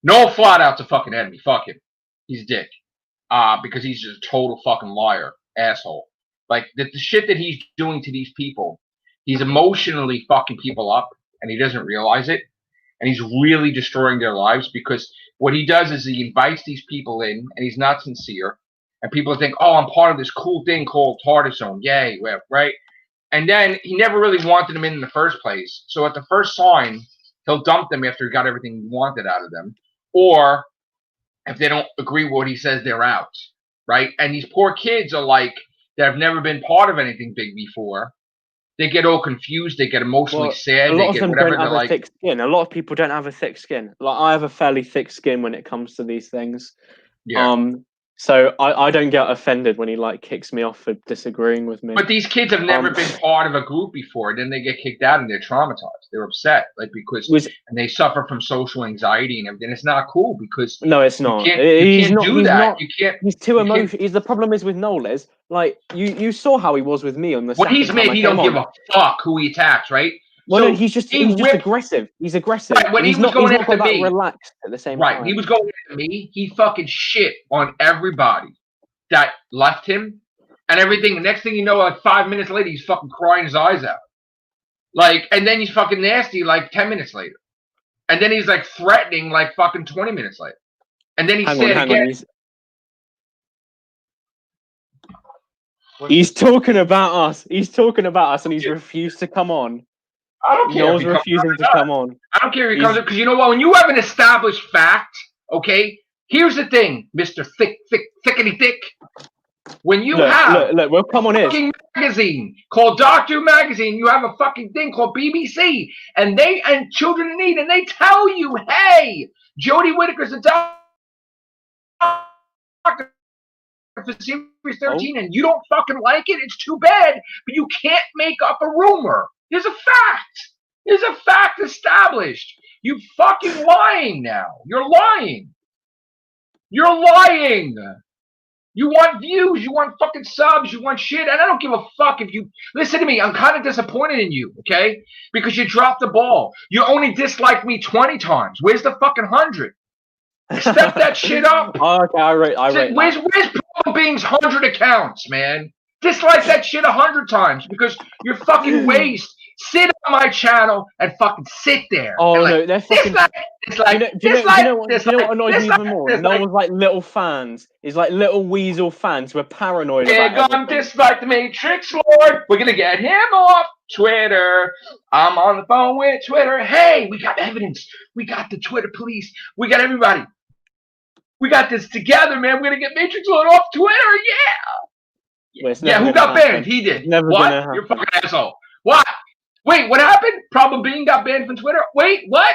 A: No, flat out's a fucking enemy. Fuck him. He's a dick. Because he's just a total fucking liar, asshole. Like the shit that he's doing to these people, he's emotionally fucking people up, and he doesn't realize it. And he's really destroying their lives because what he does is he invites these people in, and he's not sincere. And people think, oh, I'm part of this cool thing called Tartar Zone. Yay, right? And then he never really wanted them in the first place. So at the first sign, he'll dump them after he got everything he wanted out of them. Or if they don't agree with what he says, they're out, right? And these poor kids are like, that have never been part of anything big before. They get all confused. They get emotionally sad.
B: A lot
A: of
B: them don't have a thick skin. A lot of people don't have a thick skin. Like, I have a fairly thick skin when it comes to these things.
A: Yeah.
B: So I don't get offended when he like kicks me off for disagreeing with me.
A: But these kids have never been part of a group before, and then they get kicked out and they're traumatized. They're upset, like and they suffer from social anxiety and everything. It's not cool because
B: no, it's not.
A: You can't do that. You can't.
B: He's too emotional. The problem is with Noel is like you saw how he was with me on the.
A: What he's made, he don't give a fuck who he attacks, right?
B: Well, no, he's just aggressive. He's aggressive.
A: Right, when he was going after me,
B: relaxed at the same time.
A: Right, he was going after me. He fucking shit on everybody that left him and everything. The next thing you know, like 5 minutes later, he's fucking crying his eyes out. Like, and then he's fucking nasty like 10 minutes later. And then he's like threatening like fucking 20 minutes later. And then he's sad again.
B: He's talking about us. He's talking about us, and he's refused to come on.
A: I don't care.
B: Noel's refusing to come on.
A: I don't care if he comes up because you know what? When you have an established fact, okay. Here's the thing, Mr. Thickety Thick. When you
B: look, we'll come on
A: fucking magazine called Doctor Magazine, you have a fucking thing called BBC, and Children in Need, and they tell you, hey, Jodie Whittaker's a doctor for Series 13, and you don't fucking like it. It's too bad, but you can't make up a rumor. There's a fact. There's a fact established. You fucking lying now. You're lying. You're lying. You want views. You want fucking subs. You want shit. And I don't give a fuck if you... Listen to me. I'm kind of disappointed in you, okay? Because you dropped the ball. You only disliked me 20 times. Where's the fucking 100? Step that shit up.
B: Okay, I rate
A: Where's Pro Being's 100 accounts, man? Dislike that shit 100 times because you're fucking waste. Sit on my channel and fucking sit there.
B: Oh no, they're fucking. Do you know what annoys me even more? No one's like little fans. It's like little weasel fans who are paranoid.
A: They're gonna dislike the Matrix Lord. We're gonna get him off Twitter. I'm on the phone with Twitter. Hey, we got evidence. We got the Twitter police. We got everybody. We got this together, man. We're gonna get Matrix Lord off Twitter. Yeah, who got banned? He did. What? You're a fucking asshole. What? Wait, what happened? Problem Being got banned from Twitter. Wait, what?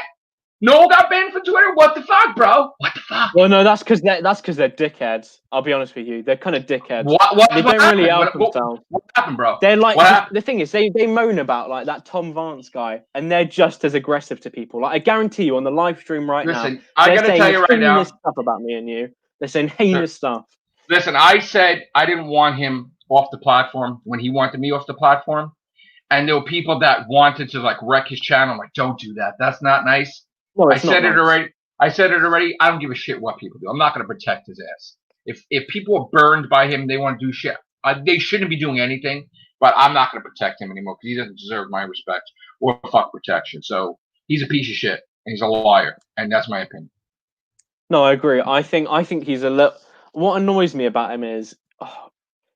A: Noel got banned from Twitter. What the fuck, bro? What the fuck?
B: Well, no, that's because they're dickheads. I'll be honest with you. They're kind of dickheads. They don't really help themselves.
A: What happened, bro?
B: They're like the thing is they moan about like that Tom Vance guy, and they're just as aggressive to people. Like I guarantee you on the live stream now.
A: Listen, I gotta tell you right now.
B: Stuff about me and you. They're saying heinous stuff.
A: Listen, I said I didn't want him off the platform when he wanted me off the platform. And there were people that wanted to like wreck his channel. I'm like, don't do that. That's not nice.
B: No,
A: I said it already. I don't give a shit what people do. I'm not going to protect his ass. If people are burned by him, they want to do shit. They shouldn't be doing anything. But I'm not going to protect him anymore because he doesn't deserve my respect or fuck protection. So he's a piece of shit and he's a liar, and that's my opinion.
B: No, I agree. I think he's a little. What annoys me about him is.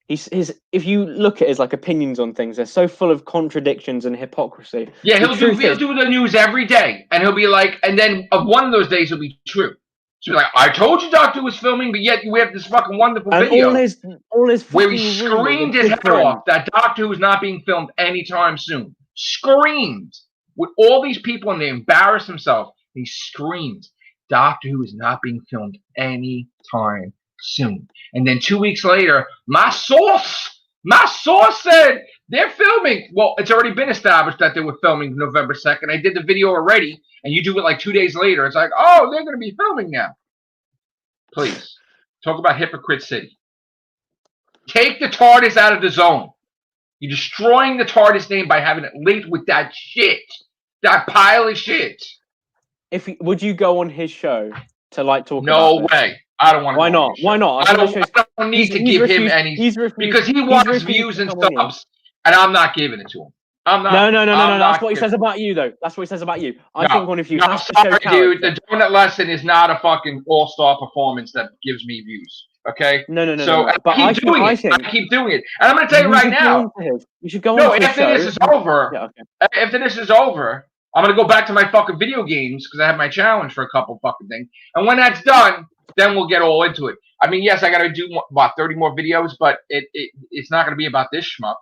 B: If you look at his like opinions on things, they're so full of contradictions and hypocrisy.
A: Yeah, he'll do the news every day, and he'll be like, and then one of those days will be true. So like, I told you Doctor was filming, but yet we have this fucking wonderful video
B: all his
A: where he screamed his head off that Doctor Who's not being filmed anytime soon. Screamed with all these people, and they embarrassed himself. He screamed Doctor Who is not being filmed anytime soon. And then 2 weeks later, my source said they're filming. Well, it's already been established that they were filming November 2nd. I did the video already, and you do it like 2 days later. It's like, oh, they're going to be filming now. Please, talk about hypocrite city. Take the TARDIS out of the zone. You're destroying the TARDIS name by having it linked with that shit. That pile of shit.
B: Would you go on his show to like talk
A: No
B: about
A: way. I don't want to.
B: Why not? Why not?
A: I don't need to give him any because he wants views and subs, and I'm not giving it to him. I'm not.
B: No. That's what he says about you, though. That's what he says about you. I think one of you has to show
A: dude. The donut lesson is not a fucking all-star performance that gives me views. Okay.
B: No.
A: So
B: but
A: I keep doing it, and I'm going to tell you right now.
B: You should go on. No,
A: after this is over. After this is over, I'm going to go back to my fucking video games because I have my challenge for a couple fucking things, and when that's done, then we'll get all into it. I mean, yes, I got to do about 30 more videos, but it's not going to be about this schmuck.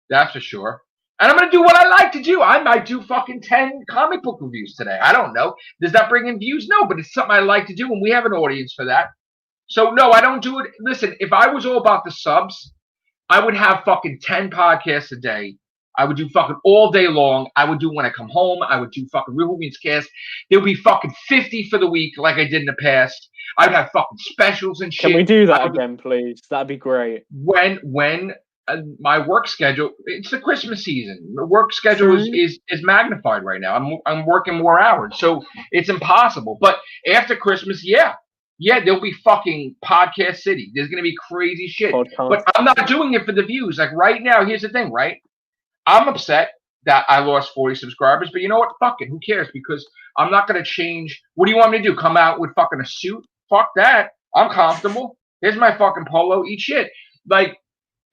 A: That's for sure. And I'm going to do what I like to do. I might do fucking 10 comic book reviews today. I don't know. Does that bring in views? No, but it's something I like to do, and we have an audience for that. So, no, I don't do it. Listen, if I was all about the subs, I would have fucking 10 podcasts a day. I would do fucking all day long. I would do when I come home. I would do fucking Real Movies Cast. There would be fucking 50 for the week like I did in the past. I'd have fucking specials and shit.
B: Can we do that again, please? That'd be great.
A: When my work schedule, it's the Christmas season. The work schedule is magnified right now. I'm working more hours, so it's impossible. But after Christmas, yeah, there'll be fucking podcast city. There's gonna be crazy shit. Podcast. But I'm not doing it for the views. Like right now, here's the thing, right? I'm upset that I lost 40 subscribers, but you know what? Fuck it. Who cares? Because I'm not gonna change. What do you want me to do? Come out with fucking a suit? Fuck that. I'm comfortable. Here's my fucking polo. Eat shit. Like.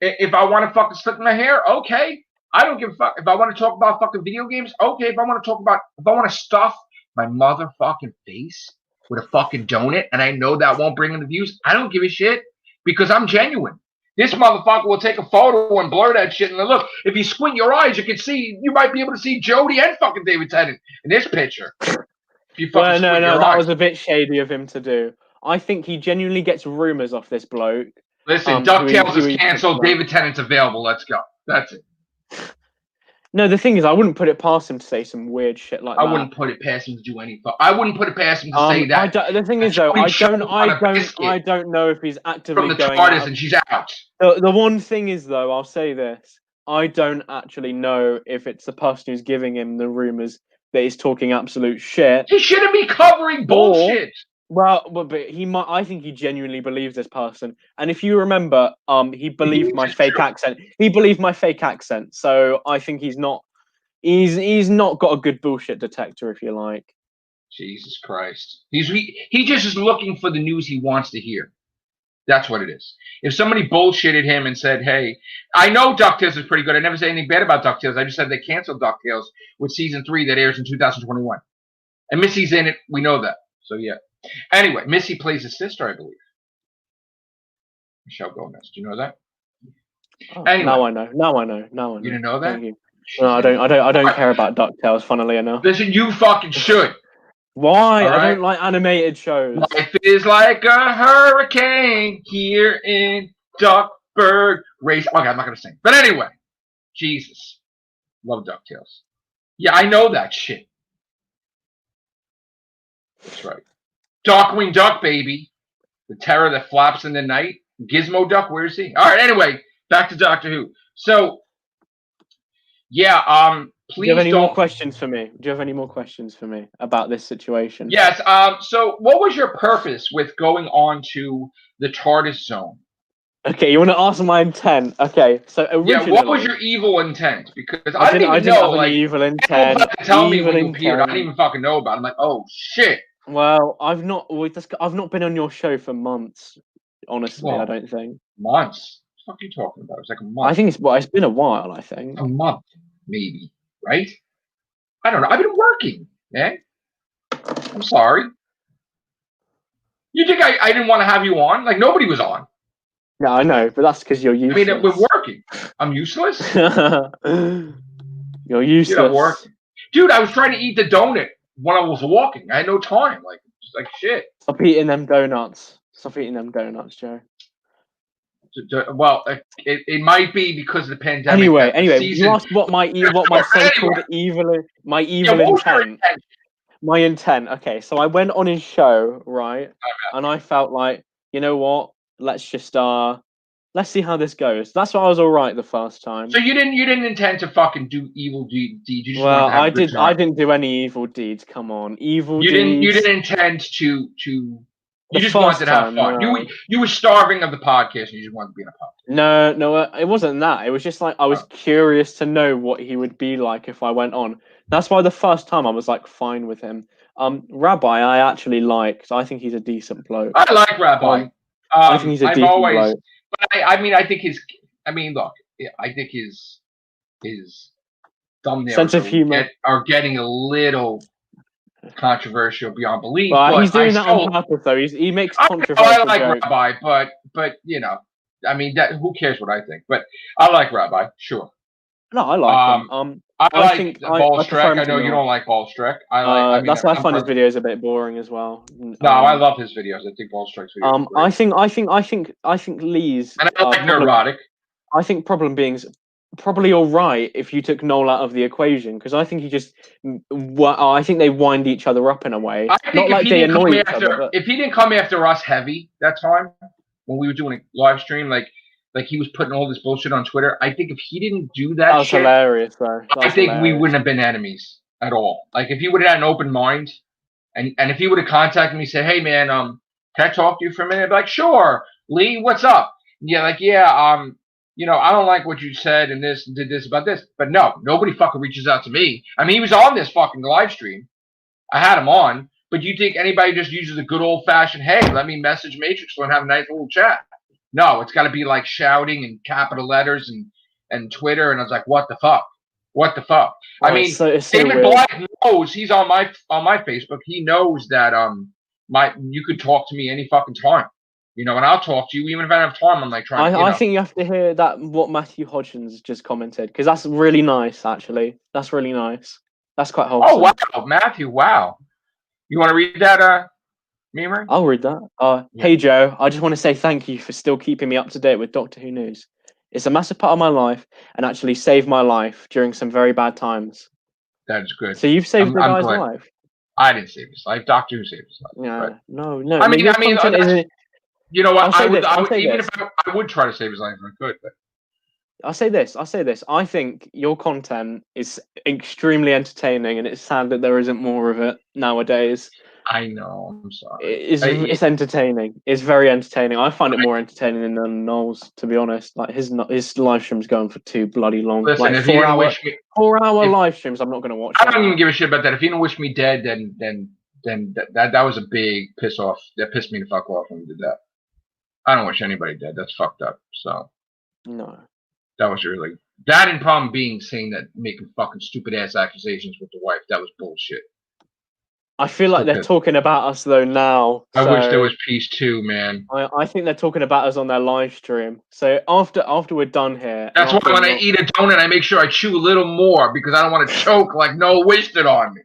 A: If I want to fucking slick my hair, okay. I don't give a fuck. If I want to talk about fucking video games, okay. If I want to stuff my motherfucking face with a fucking donut and I know that won't bring in the views, I don't give a shit because I'm genuine. This motherfucker will take a photo and blur that shit. And then look, if you squint your eyes, you might be able to see Jodie and fucking David Tennant in this picture.
B: Well, no, that was a bit shady of him to do. I think he genuinely gets rumors off this bloke.
A: Listen, DuckTales is canceled. David Tennant's available. Let's go. That's it.
B: No, the thing is, I wouldn't put it past him to say some weird shit like that.
A: I wouldn't put it past him to do anything. I wouldn't put it past him to say that.
B: The thing is, though, I don't know if he's actively
A: from the
B: going
A: TARDIS
B: out.
A: And she's out.
B: The one thing is, though, I'll say this: I don't actually know if it's the person who's giving him the rumors that he's talking absolute shit.
A: He shouldn't be covering bullshit.
B: Well, but he might. I think he genuinely believes this person. And if you remember, he believed my fake accent. He believed my fake accent. So I think he's not. He's not got a good bullshit detector, if you like.
A: Jesus Christ. He just is looking for the news he wants to hear. That's what it is. If somebody bullshitted him and said, "Hey, I know DuckTales is pretty good. I never say anything bad about DuckTales. I just said they canceled DuckTales with season 3 that airs in 2021, and Missy's in it. We know that. So yeah." Anyway, Missy plays his sister, I believe. Michelle Gomez. Do you know that?
B: Oh, anyway. Now I know.
A: You didn't know that?
B: No, I don't care about DuckTales, funnily enough.
A: Listen, you fucking should.
B: Why? Right? I don't like animated shows.
A: Life is like a hurricane here in Duckburg. Okay, I'm not going to sing. But anyway, Jesus. Love DuckTales. Yeah, I know that shit. That's right. Darkwing Duck, baby. The terror that flaps in the night. Gizmo Duck, where is he? All right, anyway, back to Doctor Who. So, yeah, please.
B: Do you have any more questions for me? Do you have any more questions for me about this situation?
A: Yes. So, what was your purpose with going on to the TARDIS zone?
B: Okay, you want to ask my intent? Okay, so originally,
A: yeah, what was your evil intent? Because I didn't
B: have
A: know,
B: any evil intent.
A: Tell me when you appeared. I didn't even fucking know about it. I'm like, oh shit.
B: Well, I've not been on your show for months. Honestly, I don't think.
A: Months? What are you talking about? It's like a month.
B: I think it's been a while. I think
A: a month, maybe. Right? I don't know. I've been working, man. I'm sorry. You think I didn't want to have you on? Like nobody was on.
B: No, I know, but that's because you're useless.
A: I mean, we're working. I'm useless?
B: You're useless.
A: Dude, I'm working. Dude, I was trying to eat the donut when I was walking. I had no time. Like, like shit.
B: Stop eating them donuts. Stop eating them donuts, Joe.
A: Well, it might be because of the pandemic.
B: Anyway, you asked what my so-called evil intent. My intent. Okay, so I went on his show, right? And I felt like, you know what? Let's just let's see how this goes. That's why I was all right the first time.
A: So you didn't intend to fucking do evil deeds. You just
B: well,
A: wanted to have
B: I
A: a good
B: did.
A: time.
B: I didn't do any evil deeds. Come on, evil
A: you
B: deeds.
A: You didn't intend to. You just wanted to have fun.
B: No.
A: You were starving of the podcast, and you just wanted to be in a podcast.
B: No, it wasn't that. It was just like I was curious to know what he would be like if I went on. That's why the first time I was like fine with him. Rabbi, I actually liked. I think he's a decent bloke.
A: I like Rabbi.
B: I think he's a decent bloke.
A: But I think his. I mean, look. I think his thumbnails
B: sense of humor
A: are getting a little controversial beyond belief.
B: Well, he's doing that on purpose, though. He makes controversial
A: I like
B: jokes.
A: Rabbi, but you know, I mean, who cares what I think? But I like Rabbi, sure.
B: No, I like him.
A: I think Ballstreck. I know you don't like Ballstreck.
B: That's why I find his videos a bit boring as well.
A: No, I love his videos. I think Ballstreck's videos.
B: I think Lee's.
A: And I like Neurotic.
B: I think Problem Being's probably all right if you took Noel out of the equation, because I think he just. I think they wind each other up in a way. Not like they annoy each other.
A: If he didn't come after us heavy that time when we were doing a live stream, like he was putting all this bullshit on Twitter, I think if he didn't do that,
B: was hilarious, though.
A: I think we wouldn't have been enemies at all. Like if he would have had an open mind, and if he would have contacted me, say, "Hey man, can I talk to you for a minute?" I'd be like, "Sure, Lee, what's up?" You know, I don't like what you said and did this about this. But no, nobody fucking reaches out to me. I mean, he was on this fucking live stream. I had him on. But you think anybody just uses a good old-fashioned, hey, let me message Matrix and have a nice little chat? No, it's got to be like shouting and capital letters and Twitter. And I was like, what the fuck? What the fuck?
B: Oh,
A: I mean, David Black knows, he's on my Facebook. He knows that you could talk to me any fucking time. You know, and I'll talk to you even if I don't have time. I'm like trying.
B: I think you have to hear that what Matthew Hodgins just commented, because that's really nice. Actually, that's really nice. That's quite wholesome.
A: Oh wow, Matthew! Wow, you want to read that, Memer?
B: I'll read that. Yeah. Hey Joe, I just want to say thank you for still keeping me up to date with Doctor Who news. It's a massive part of my life and actually saved my life during some very bad times.
A: That's good.
B: So you've saved the guy's life.
A: I didn't save his life. Doctor Who saved his life.
B: Yeah,
A: right?
B: No.
A: I mean, you know what? I would try to save his life if I could. But
B: I'll say this. I think your content is extremely entertaining, and it's sad that there isn't more of it nowadays.
A: I know. I'm sorry.
B: It's entertaining. It's very entertaining. I find it more entertaining than Noel's, to be honest. Like his live stream's going for too bloody long.
A: Listen,
B: like
A: if 4-hour
B: live streams, I'm not going to watch.
A: I don't even give a shit about that. If you don't wish me dead, then that was a big piss off. That pissed me the fuck off when we did that. I don't wish anybody dead. That's fucked up. So
B: no,
A: that was really that. And Problem Being saying that, making fucking stupid ass accusations with the wife. That was bullshit.
B: I feel like they're talking about us though now.
A: I wish there was peace too, man.
B: I think they're talking about us on their live stream. So after we're done here,
A: that's why when I eat a donut, I make sure I chew a little more because I don't want to choke like Noel wasted on me.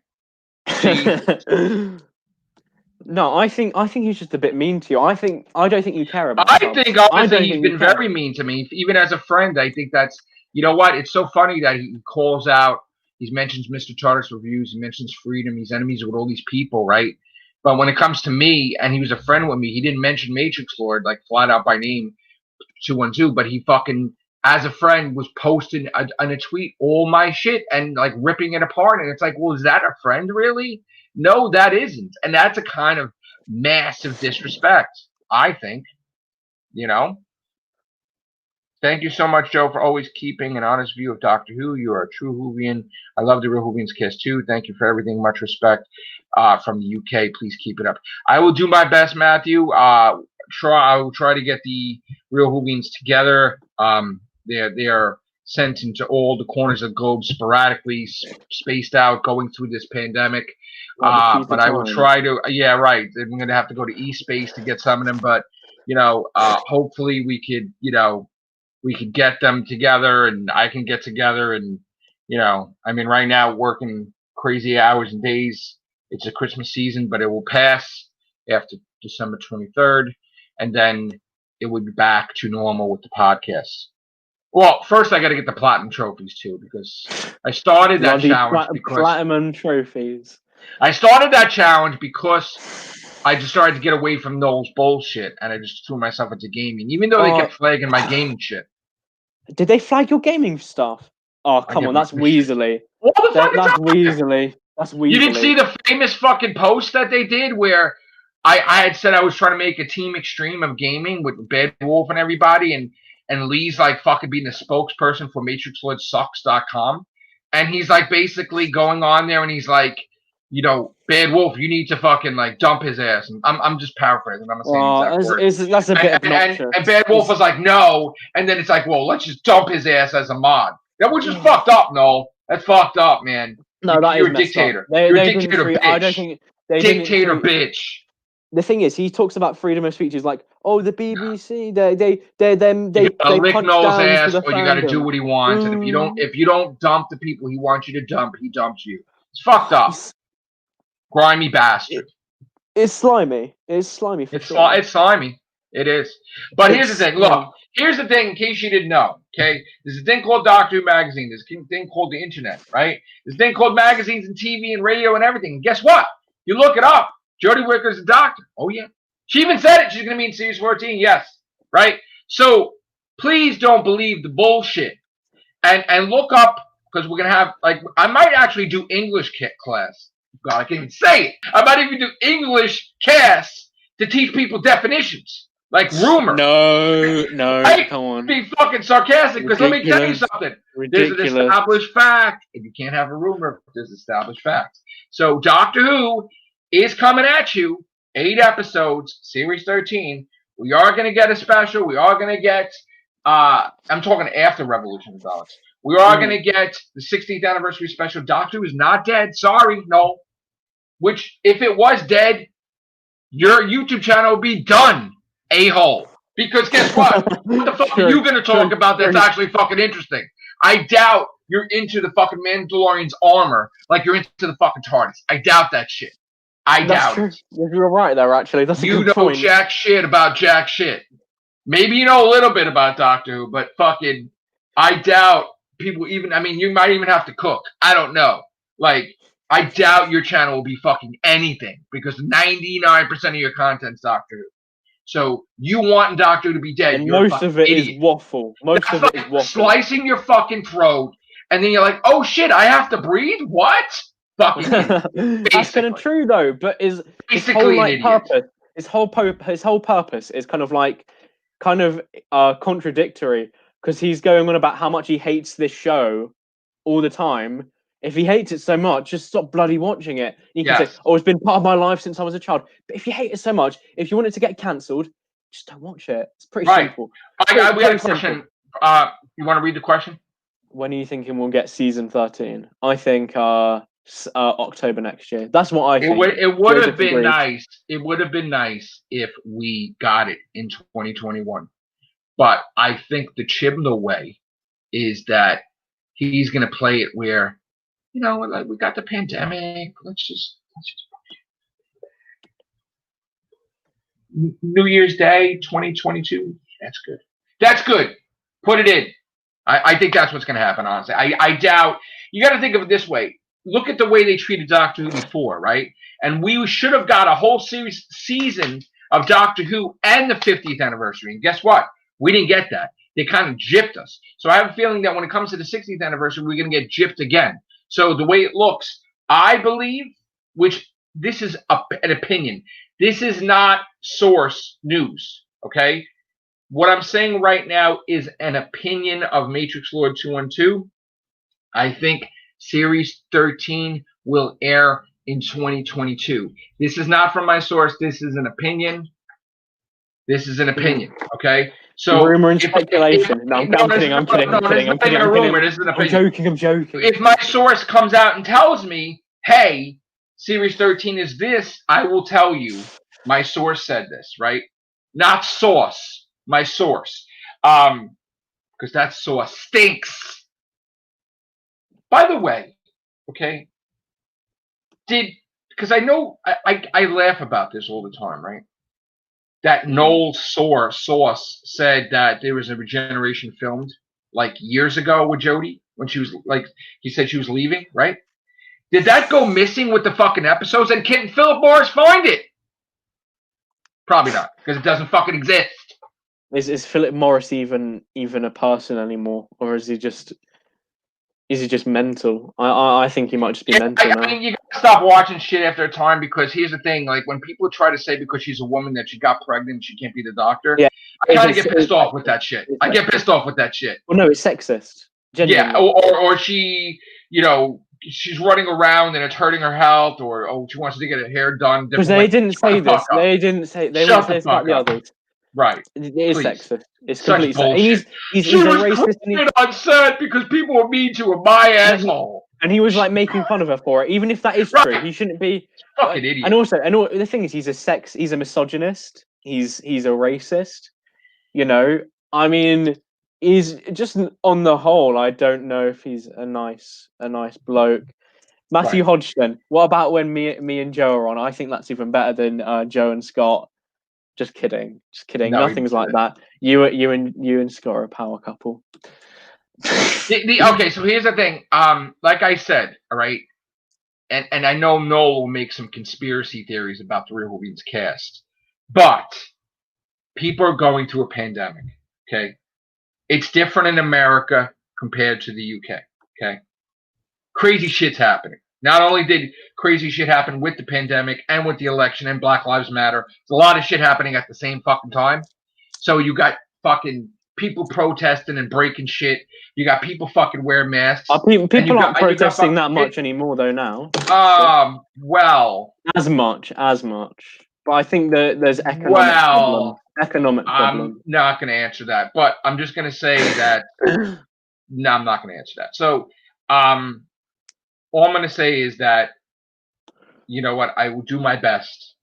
B: No, I think he's just a bit mean to you. I don't think you care about.
A: I think honestly he's been very mean to me, even as a friend. I think that's, you know what? It's so funny that he calls out. He mentions Mr. Chartist Reviews. He mentions Freedom. He's enemies with all these people, right? But when it comes to me, and he was a friend with me, he didn't mention Matrix Lord like flat out by name, 212. But he fucking, as a friend, was posting on a tweet all my shit and like ripping it apart. And it's like, well, is that a friend really? No, that isn't. And that's a kind of massive disrespect, I think. You know? Thank you so much, Joe, for always keeping an honest view of Doctor Who. You are a true Whovian. I love the Real Whovians Kiss, too. Thank you for everything. Much respect from the UK. Please keep it up. I will do my best, Matthew. I will try to get the Real Whovians together. They are sent into all the corners of the globe sporadically, spaced out, going through this pandemic. But I will try to. Yeah, right. I'm going to have to go to eSpace to get some of them. But, you know, hopefully we could, you know, we could get them together and I can get together. And, you know, I mean, right now working crazy hours and days. It's a Christmas season, but it will pass. after December 23rd, and then it would be back to normal with the podcast. Well, first I got to get the platinum trophies too, because I started that challenge because
B: platinum trophies.
A: I started that challenge because I just started to get away from Noel's bullshit, and I just threw myself into gaming, even though they kept flagging my gaming shit.
B: Did they flag your gaming stuff? Oh, come on, that's Weasley. That's Weasley. That's Weasley.
A: You didn't see the famous fucking post that they did where I had said I was trying to make a team extreme of gaming with Bad Wolf and everybody, and Lee's like fucking being the spokesperson for MatrixLordSucks.com. And he's like basically going on there and he's like, you know, Bad Wolf, you need to fucking like dump his ass. And I'm just paraphrasing. I'm not saying exact words.
B: That's a bit obnoxious.
A: And Bad Wolf was like, no. And then it's like, well, let's just dump his ass as a mod. That was just fucked up, Noel. That's fucked up, man.
B: No,
A: you're a dictator. You're a dictator, bitch.
B: I don't think
A: dictator, bitch.
B: The thing is, he talks about freedom of speech. He's like, oh, the BBC, they
A: lick
B: punch
A: Noel's
B: down
A: ass,
B: to the
A: or you got to do what he wants. And if you don't dump the people he wants you to dump, he dumps you. It's fucked up. Grimy bastard.
B: It's slimy. It's slimy for sure.
A: It's slimy. It is. But here's the thing. Look, here's the thing. In case you didn't know, okay, there's a thing called Doctor Who magazine. There's a thing called the internet, right? There's a thing called magazines and TV and radio and everything. And guess what? You look it up. Jodie Whittaker's a doctor. Oh, yeah. She even said it. She's going to be in Series 14. Yes. Right? So please don't believe the bullshit. And look up, because we're going to have, like, I might actually do English class. God, I can't even say it. I might even do English casts to teach people definitions. Like rumor.
B: No, come on.
A: Be fucking sarcastic, because let me tell you something. Ridiculous. There's an established fact, and you can't have a rumor. There's established facts. So Doctor Who is coming at you. 8 episodes, Series 13. We are going to get a special. We are going to get, I'm talking after Revolution of Daleks. We are going to get the 60th anniversary special. Doctor Who is not dead. Sorry, no. Which, if it was dead, your YouTube channel would be done, a-hole. Because guess what? What the fuck are you going to talk about that's actually fucking interesting? I doubt you're into the fucking Mandalorian's armor like you're into the fucking TARDIS. I doubt that shit. I doubt it.
B: You're right there, actually. That's a good point.
A: You know jack shit about jack shit. Maybe you know a little bit about Doctor Who, but fucking, I doubt people even, I mean, you might even have to cook. I don't know. Like, I doubt your channel will be fucking anything because 99% of your content's Doctor Who. So you want Doctor Who to be dead.
B: And most of it is waffle. Most of it is waffle.
A: Slicing your fucking throat, and then you're like, oh shit, I have to breathe? What? Fucking
B: That's kind of true though, but his whole like purpose, his whole purpose is kind of contradictory, because he's going on about how much he hates this show all the time. If he hates it so much, just stop bloody watching it. You can say, oh, it's been part of my life since I was a child. But if you hate it so much, if you want it to get cancelled, just don't watch it. It's pretty simple.
A: We got a question. You want to read the question?
B: When are you thinking we'll get season 13? I think October next year. That's what I think.
A: It would have been nice. It would have been nice if we got it in 2021. But I think the Chibnall way is that he's going to play it where, you know, like we got the pandemic. Let's just New Year's Day 2022. That's good. That's good. Put it in. I think that's what's going to happen, honestly. I doubt. You got to think of it this way. Look at the way they treated Doctor Who before, right? And we should have got a whole season of Doctor Who and the 50th anniversary. And guess what? We didn't get that. They kind of gypped us. So I have a feeling that when it comes to the 60th anniversary, we're going to get gypped again. So the way it looks, I believe, which this is an opinion. This is not source news, okay? What I'm saying right now is an opinion of Matrix Lord 212. I think Series 13 will air in 2022. This is not from my source. This is an opinion. This is an opinion, okay? So
B: rumor and speculation. I'm kidding. I'm joking.
A: If my source comes out and tells me, hey, Series 13 is this, I will tell you my source said this, right? Not sauce. My source. Because that sauce stinks. By the way, okay, did because I know I laugh about this all the time, right? That Noel Sauce said that there was a regeneration filmed like years ago with Jodie when she was like, he said she was leaving, right? Did that go missing with the fucking episodes? And can Philip Morris find it? Probably not, because it doesn't fucking exist.
B: Is Philip Morris even a person anymore, or is he just mental? I think he might just be mental now.
A: I mean, you gotta stop watching shit after a time, because here's the thing: like when people try to say because she's a woman that she got pregnant, she can't be the doctor.
B: Yeah,
A: I kind of get pissed off with that shit. I get pissed off with that shit.
B: Well, no, it's sexist.
A: Genuinely. Yeah, or she, she's running around and it's hurting her health, or she wants to get her hair done.
B: Because they didn't say this. They didn't say. They wouldn't say this about the others.
A: Right.
B: It is sexist. It's completely sexist. He's
A: a racist. On set because people were mean to him. My asshole.
B: And he was like making fun of her for it. Even if that is true, he shouldn't be.
A: Fucking idiot.
B: And the thing is, he's a misogynist. He's a racist. I mean, he's just on the whole. I don't know if he's a nice bloke. Matthew Hodgson. What about when me and Joe are on? I think that's even better than Joe and Scott. Just kidding. No, nothing's like that. You and Scott are a power couple.
A: Okay, so here's the thing. Like I said, all right, and I know Noel will make some conspiracy theories about the Real Hoovians cast, but people are going through a pandemic. Okay, it's different in America compared to the UK. Okay, crazy shit's happening. Not only did crazy shit happen with the pandemic and with the election and Black Lives Matter, there's a lot of shit happening at the same fucking time. So you got fucking people protesting and breaking shit. You got people fucking wearing masks.
B: People aren't protesting that much anymore, though, now.
A: Well.
B: As much. But I think there's economic problem.
A: I'm not going to answer that. But I'm just going to say that. No, I'm not going to answer that. So, all I'm going to say is that, you know what, I will do my best.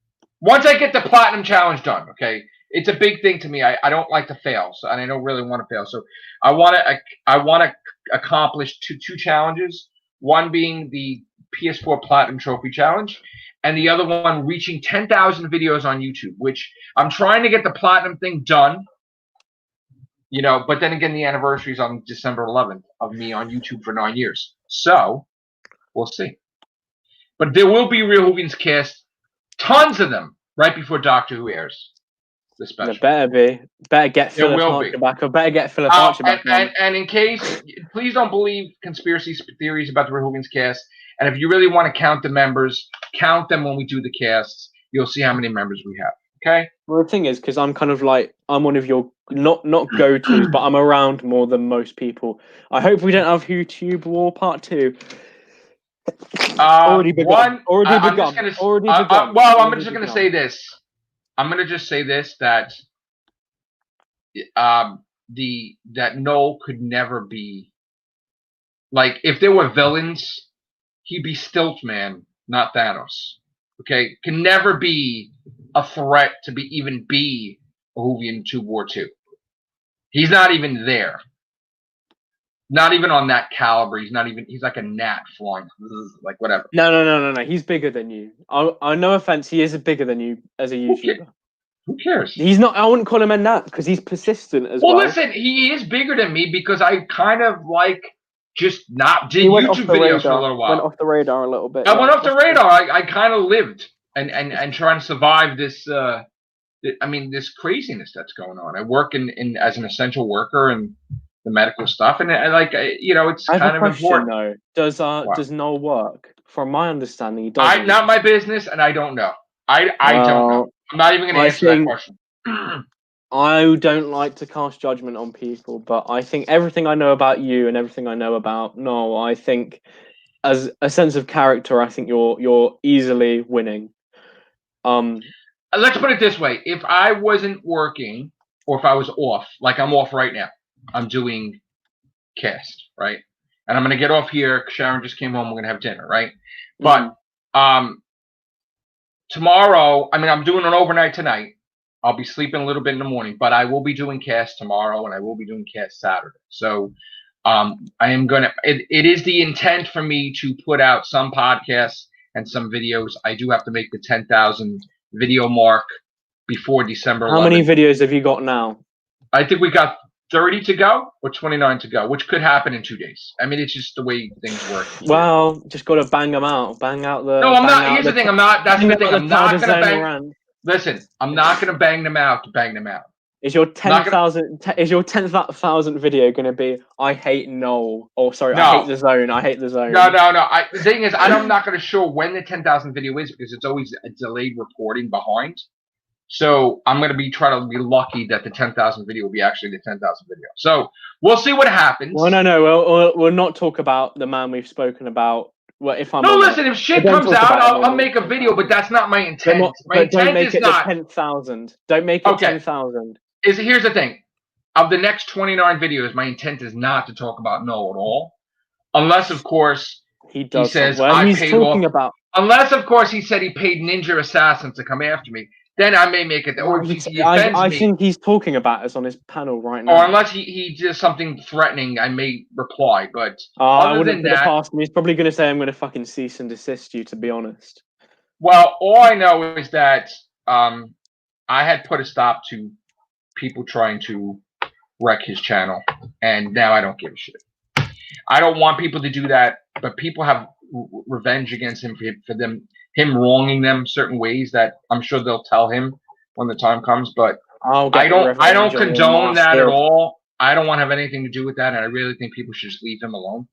A: Once I get the Platinum Challenge done, okay? It's a big thing to me. I don't like to fail, and I don't really want to fail. So I want to accomplish two challenges. One being the PS4 Platinum Trophy Challenge, and the other one reaching 10,000 videos on YouTube, which I'm trying to get the Platinum thing done. But then again, the anniversary is on December 11th of me on YouTube for 9 years. So we'll see. But there will be Real Hoovians cast, tons of them, right before Doctor Who airs. The special.
B: There better be. Better get Philip Archer back. Or better get Philip Archer back.
A: And in case, please don't believe conspiracy theories about the Real Hoovians cast. And if you really want to count the members, count them when we do the casts. You'll see how many members we have. Okay?
B: Well, the thing is, because I'm kind of like, I'm one of your, not go-tos, but I'm around more than most people. I hope we don't have YouTube War Part 2. Already begun. Well, I'm just
A: going to say this. I'm going to just say this, that that Noel could never be, like, if there were villains, he'd be Stiltman, not Thanos. Okay? Can never be a threat to even be a Whovian 2 War 2. He's not even there. Not even on that caliber. He's like a gnat flying, like whatever.
B: No. He's bigger than you. I no offense, he is bigger than you as a YouTuber.
A: Who cares?
B: He's not. I wouldn't call him a gnat because he's persistent as well.
A: Well, listen, he is bigger than me because I kind of like just not did YouTube videos for a little while.
B: Went off the radar a little bit.
A: I went off the radar. I kind of lived and trying to survive this. This craziness that's going on. I work in as an essential worker and the medical stuff, and it's kind of important.
B: Though. Does Noel work? From my understanding, he doesn't.
A: Not my business, and I don't know. I don't know. I'm not even going to answer that question.
B: I don't like to cast judgment on people, but I think everything I know about you and everything I know about Noel, I think as a sense of character, I think you're easily winning.
A: Let's put it this way: if I wasn't working, or if I was off, like I'm off right now, I'm doing cast, right? And I'm going to get off here. Sharon just came home. We're going to have dinner, right? Mm-hmm. But tomorrow, I'm doing an overnight tonight. I'll be sleeping a little bit in the morning, but I will be doing cast tomorrow, and I will be doing cast Saturday. So I am going to – it is the intent for me to put out some podcasts and some videos. I do have to make the 10,000 video mark before December 11th.
B: How many videos have you got now?
A: I think we got 30 to go or 29 to go, which could happen in 2 days. I mean, it's just the way things work.
B: Well, just got to bang them out. Bang out the...
A: No, I'm not. Here's the thing. I'm not. That's the thing. I'm not going to bang...
B: Around.
A: Listen, I'm not going to bang them out to bang them out.
B: Is your 10,000 video going to be, I hate Noel? Or sorry, no. I hate the zone. I hate the zone.
A: No. The thing is, I'm not going to show when the 10,000 video is because it's always a delayed reporting behind. So I'm going to be trying to be lucky that the 10,000 video will be actually the 10,000 video. So we'll see what happens.
B: Well, no. We'll not talk about the man we've spoken about. Well, if I'm
A: listen, if shit comes out, I'll make a video, but that's not my intent. My intent is not
B: 10,000. Don't make it 10,000.
A: Here's the thing. Of the next 29 videos, my intent is not to talk about Noel at all. Unless, of course, he says I paid off. Unless, of course, he said he paid Ninja Assassins to come after me. Then I may make it. Or
B: I think he's talking about us on his panel right now.
A: Or unless he does something threatening, I may reply. But
B: I wouldn't put it past him. He's probably going to say I'm going to fucking cease and desist you, to be honest.
A: Well, all I know is that I had put a stop to people trying to wreck his channel, and now I don't give a shit. I don't want people to do that, but people have revenge against him for him wronging them certain ways that I'm sure they'll tell him when the time comes. But I don't condone that at all. I don't want to have anything to do with that, and I really think people should just leave him alone.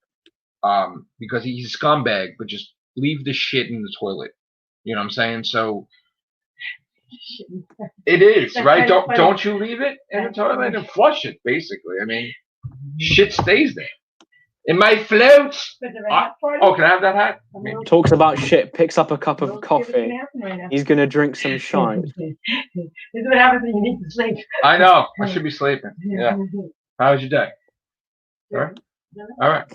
A: Because he's a scumbag, but just leave the shit in the toilet. You know what I'm saying? So it is, right? Don't you leave it in the toilet and flush it, basically. I mean, shit stays there. It might float. Oh, can I have that hat?
B: Talks about shit, picks up a cup of coffee. He's going to drink some shine.
C: This is what happens when you need to sleep.
A: I know. I should be sleeping. Yeah. How was your day? All right.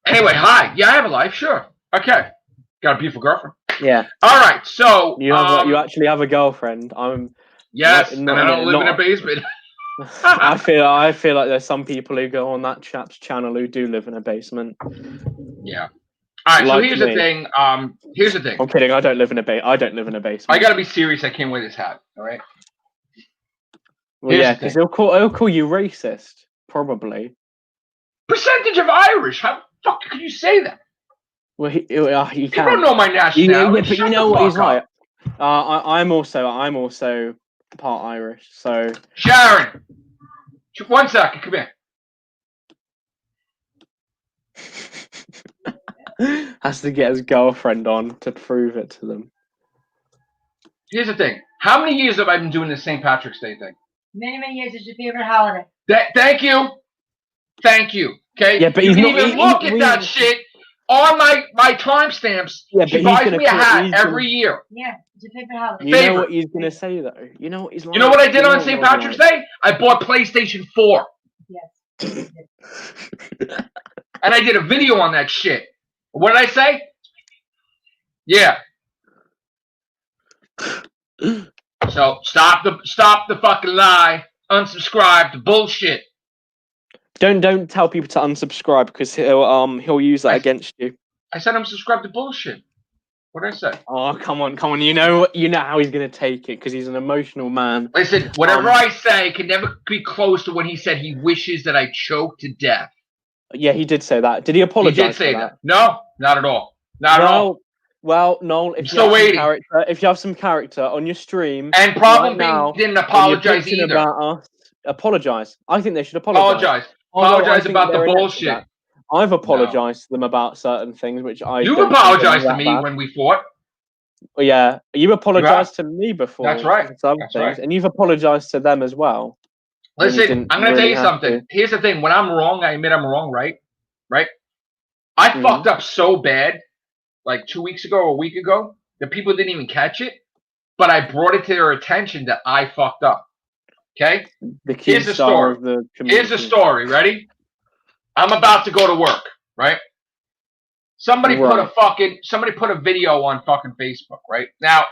A: Anyway, hi. Yeah, I have a life. Sure. Okay. Got a beautiful girlfriend.
B: Yeah.
A: All right. So
B: you actually have a girlfriend.
A: Yes, and I don't live in a basement.
B: I feel like there's some people who go on that chap's channel who do live in a basement.
A: Yeah. All right. So here's the thing. Here's the thing.
B: I'm kidding. I don't live in a basement.
A: I gotta be serious. I can't wear this hat. All right.
B: Well, yeah, because he'll call you racist, probably.
A: Percentage of Irish. How the fuck could you say that?
B: Well, he can.
A: You don't know my nationality.
B: But you know what he's like. I'm also part Irish, so.
A: Sharon, 1 second. Come
B: here. Has to get his girlfriend on to prove it to them.
A: Here's the thing. How many years have I been doing this St. Patrick's Day thing?
C: Many years. It's your favorite holiday.
A: Thank you. Okay.
B: Yeah, but
A: you can even look at that shit on my timestamps. Yeah, she buys me a hat every year.
C: Yeah, it's your favorite holiday.
B: You know what he's gonna say though. You know what he's like.
A: You know what I did on St. Patrick's Day? I bought PlayStation 4.
C: Yes.
A: And I did a video on that shit. What did I say? Yeah. So stop the fucking lie. Unsubscribe to bullshit.
B: Don't tell people to unsubscribe because he'll use that against you.
A: I said unsubscribe to bullshit. What did I say?
B: Oh, come on. You know how he's gonna take it because he's an emotional man.
A: Listen, whatever I say can never be close to when he said he wishes that I choke to death.
B: Yeah, he did say that. Did he apologize?
A: He did say that. No, not at all. Not at all.
B: Well, Noel, if you have some character on your stream,
A: and probably didn't apologize either.
B: About us, apologize. I think they should apologize.
A: Apologize about the bullshit.
B: I've apologized to them about certain things, which I.
A: You've apologized to me when we fought.
B: Well, yeah, you apologized to me before.
A: That's right.
B: And you've apologized to them as well.
A: Listen, I'm going to tell you something. Here's the thing. When I'm wrong, I admit I'm wrong, right? Right? I fucked up so bad, like 2 weeks ago or a week ago, that people didn't even catch it. But I brought it to their attention that I fucked up. Okay? Here's the story. Here's the story. Ready? I'm about to go to work, right? Somebody put a video on fucking Facebook, right? Now,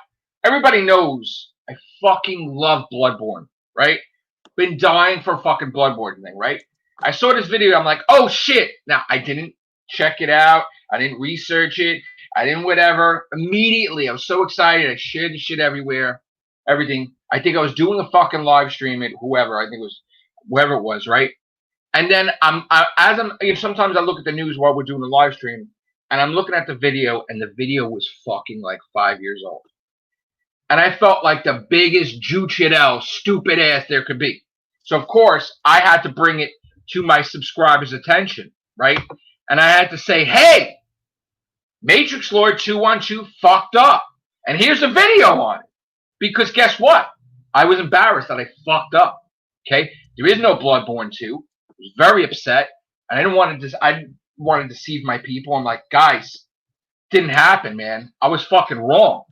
A: everybody knows I fucking love Bloodborne, right? Been dying for a fucking Bloodborne thing, right? I saw this video, I'm like, oh shit. Now, I didn't check it out. I didn't research it. I didn't whatever. Immediately, I was so excited. I shared the shit everywhere. Everything. I think I was doing a fucking live stream at whoever. I think it was whoever it was, right? And then sometimes I look at the news while we're doing the live stream, and I'm looking at the video, and the video was fucking like 5 years old. And I felt like the biggest Juchidel stupid ass there could be. So of course I had to bring it to my subscribers' attention, right? And I had to say, hey, Matrix Lord 212 fucked up. And here's a video on it. Because guess what? I was embarrassed that I fucked up. Okay? There is no Bloodborne 2. I was very upset. And I didn't want to deceive my people. I'm like, guys, didn't happen, man. I was fucking wrong.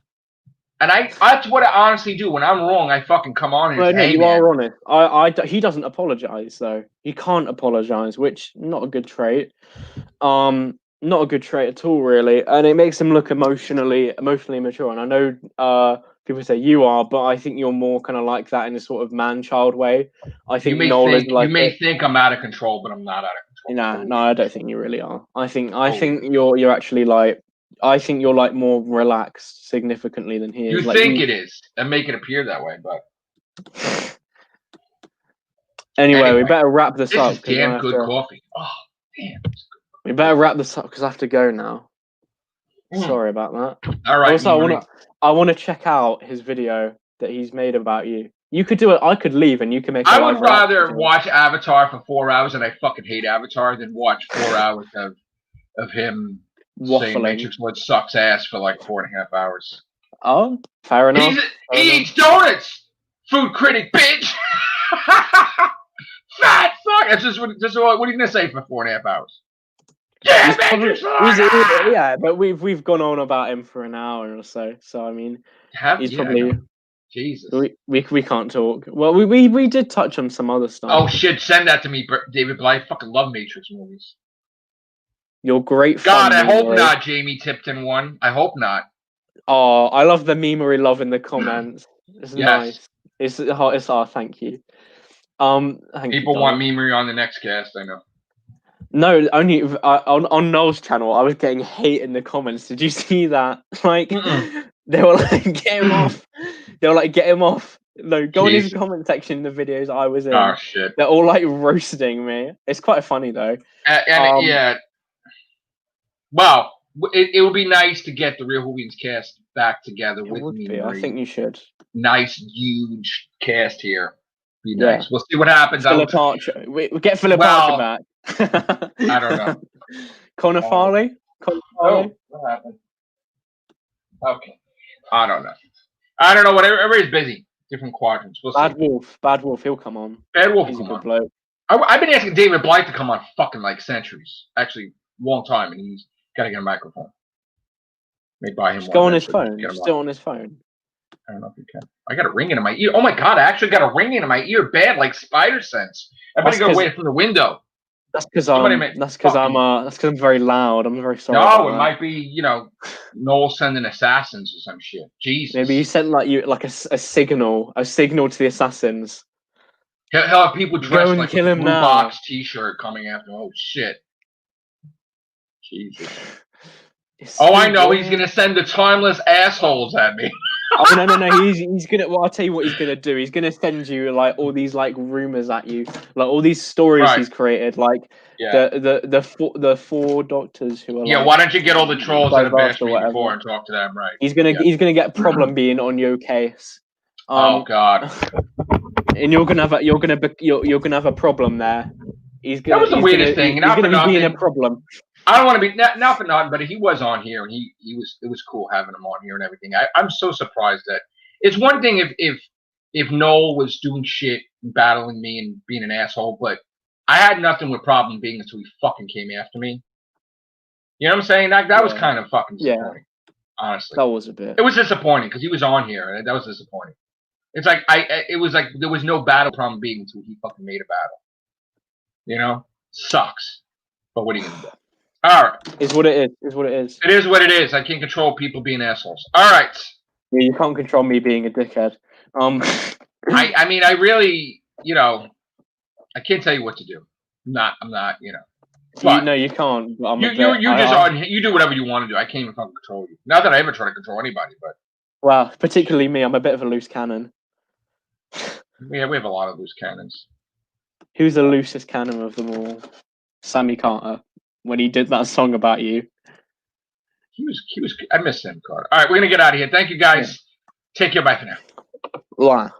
A: And that's what I honestly do. When I'm wrong, I fucking come on and
B: say,
A: hey,
B: you are honest. He doesn't apologize, though. He can't apologize, which not a good trait. Not a good trait at all, really. And it makes him look emotionally mature. And I know people say you are, but I think you're more kind of like that in a sort of man-child way. I think Noel is like.
A: You may think I'm out of control, but I'm not out of
B: control. No, I don't think you really are. I think you're actually like. I think you're like more relaxed significantly than he is.
A: You think it is, and make it appear that way, but
B: anyway, we better wrap this up.
A: This is damn good coffee. Oh, damn.
B: We better wrap this up because I have to go now. Sorry about that.
A: All right.
B: Also, I want to check out his video that he's made about you. You could do it. I could leave, and you can make.
A: I would rather watch Avatar for 4 hours, and I fucking hate Avatar, than watch 4 hours of him. Saying Matrix Lord sucks ass for like 4.5 hours.
B: Oh, fair enough.
A: He eats donuts. Food critic, bitch. Fat fuck. That's just what are you gonna say for 4.5 hours? Yeah, Matrix Lord.
B: Yeah, but we've gone on about him for an hour or so. So I mean, he's probably.
A: Jesus.
B: We can't talk. Well, we did touch on some other stuff.
A: Oh shit! Send that to me, David. But I fucking love Matrix movies.
B: You're great.
A: God, I hope not. Jamie Tipton won. I hope not.
B: Oh, I love the memery love in the comments. It's nice. It's thank you.
A: People want memery on the next cast. I know.
B: No, only on Noel's channel. I was getting hate in the comments. Did you see that? Like they were like, get him off. They were like, get him off. No, go in his comment section in the videos I was in.
A: Oh shit!
B: They're all like roasting me. It's quite funny though.
A: Yeah. Well, it would be nice to get the Real Hooligans cast back together with me.
B: I think you should.
A: Nice, huge cast here. Be nice. We'll see what happens.
B: Philip Archer. We get Philip Archer back.
A: I don't know.
B: Connor Farley?
A: Oh, what happened? Okay. I don't know. Whatever. Everybody's busy. Different quadrants. We'll see.
B: Bad Wolf. He'll come on.
A: Bad Wolf will come on. Bloke. I've been asking David Blythe to come on fucking like centuries. Actually, long time, and he's got to get a microphone. Maybe buy him one.
B: Go on his phone. Still on his phone.
A: I don't know if you can. I got a ring into my ear. Oh my god! I actually got a ring into my ear. Bad, like spider sense. I better go away from the window.
B: That's because I'm very loud. I'm very sorry.
A: No, it might be Noel sending assassins or some shit. Jesus.
B: Maybe he sent a signal to the assassins.
A: He'll have people dressed like a Blue Box T-shirt coming after him. Oh shit. Jesus. I know. He's gonna send the timeless assholes at me.
B: Oh no! He's gonna. Well, I'll tell you what he's gonna do. He's gonna send you like all these like rumors at you, like all these stories he's created, like the four doctors who are.
A: Yeah, why don't you get all the trolls that have bashed me before and talk to them? Right.
B: He's gonna get a problem being on your case.
A: Oh God.
B: And you're gonna have a problem there.
A: That was the weirdest thing.
B: He's gonna be being a problem.
A: I don't want to be not for nothing, but he was on here and it was cool having him on here and everything. I'm so surprised that it's one thing if Noel was doing shit, battling me and being an asshole, but I had nothing with problem being until he fucking came after me. You know what I'm saying? That was kind of fucking disappointing. Honestly,
B: that was a bit.
A: It was disappointing because he was on here and that was disappointing. It's like it was like there was no battle problem being until he fucking made a battle. You know, sucks. But what are you gonna do? All right.
B: Is what it is. Is what it is.
A: It is what it is. I can't control people being assholes. All right.
B: Yeah, you can't control me being a dickhead.
A: I mean, I really, I can't tell you what to do. I'm not,
B: No, you can't.
A: You do whatever you want to do. I can't even control you. Not that I ever try to control anybody, but
B: well, particularly me. I'm a bit of a loose cannon.
A: Yeah, we have a lot of loose cannons.
B: Who's the loosest cannon of them all? Sammy Carter, when he did that song about you.
A: He was. I miss Sam Carter. All right, we're gonna get out of here. Thank you, guys. Take care. Bye for now.
B: Wow.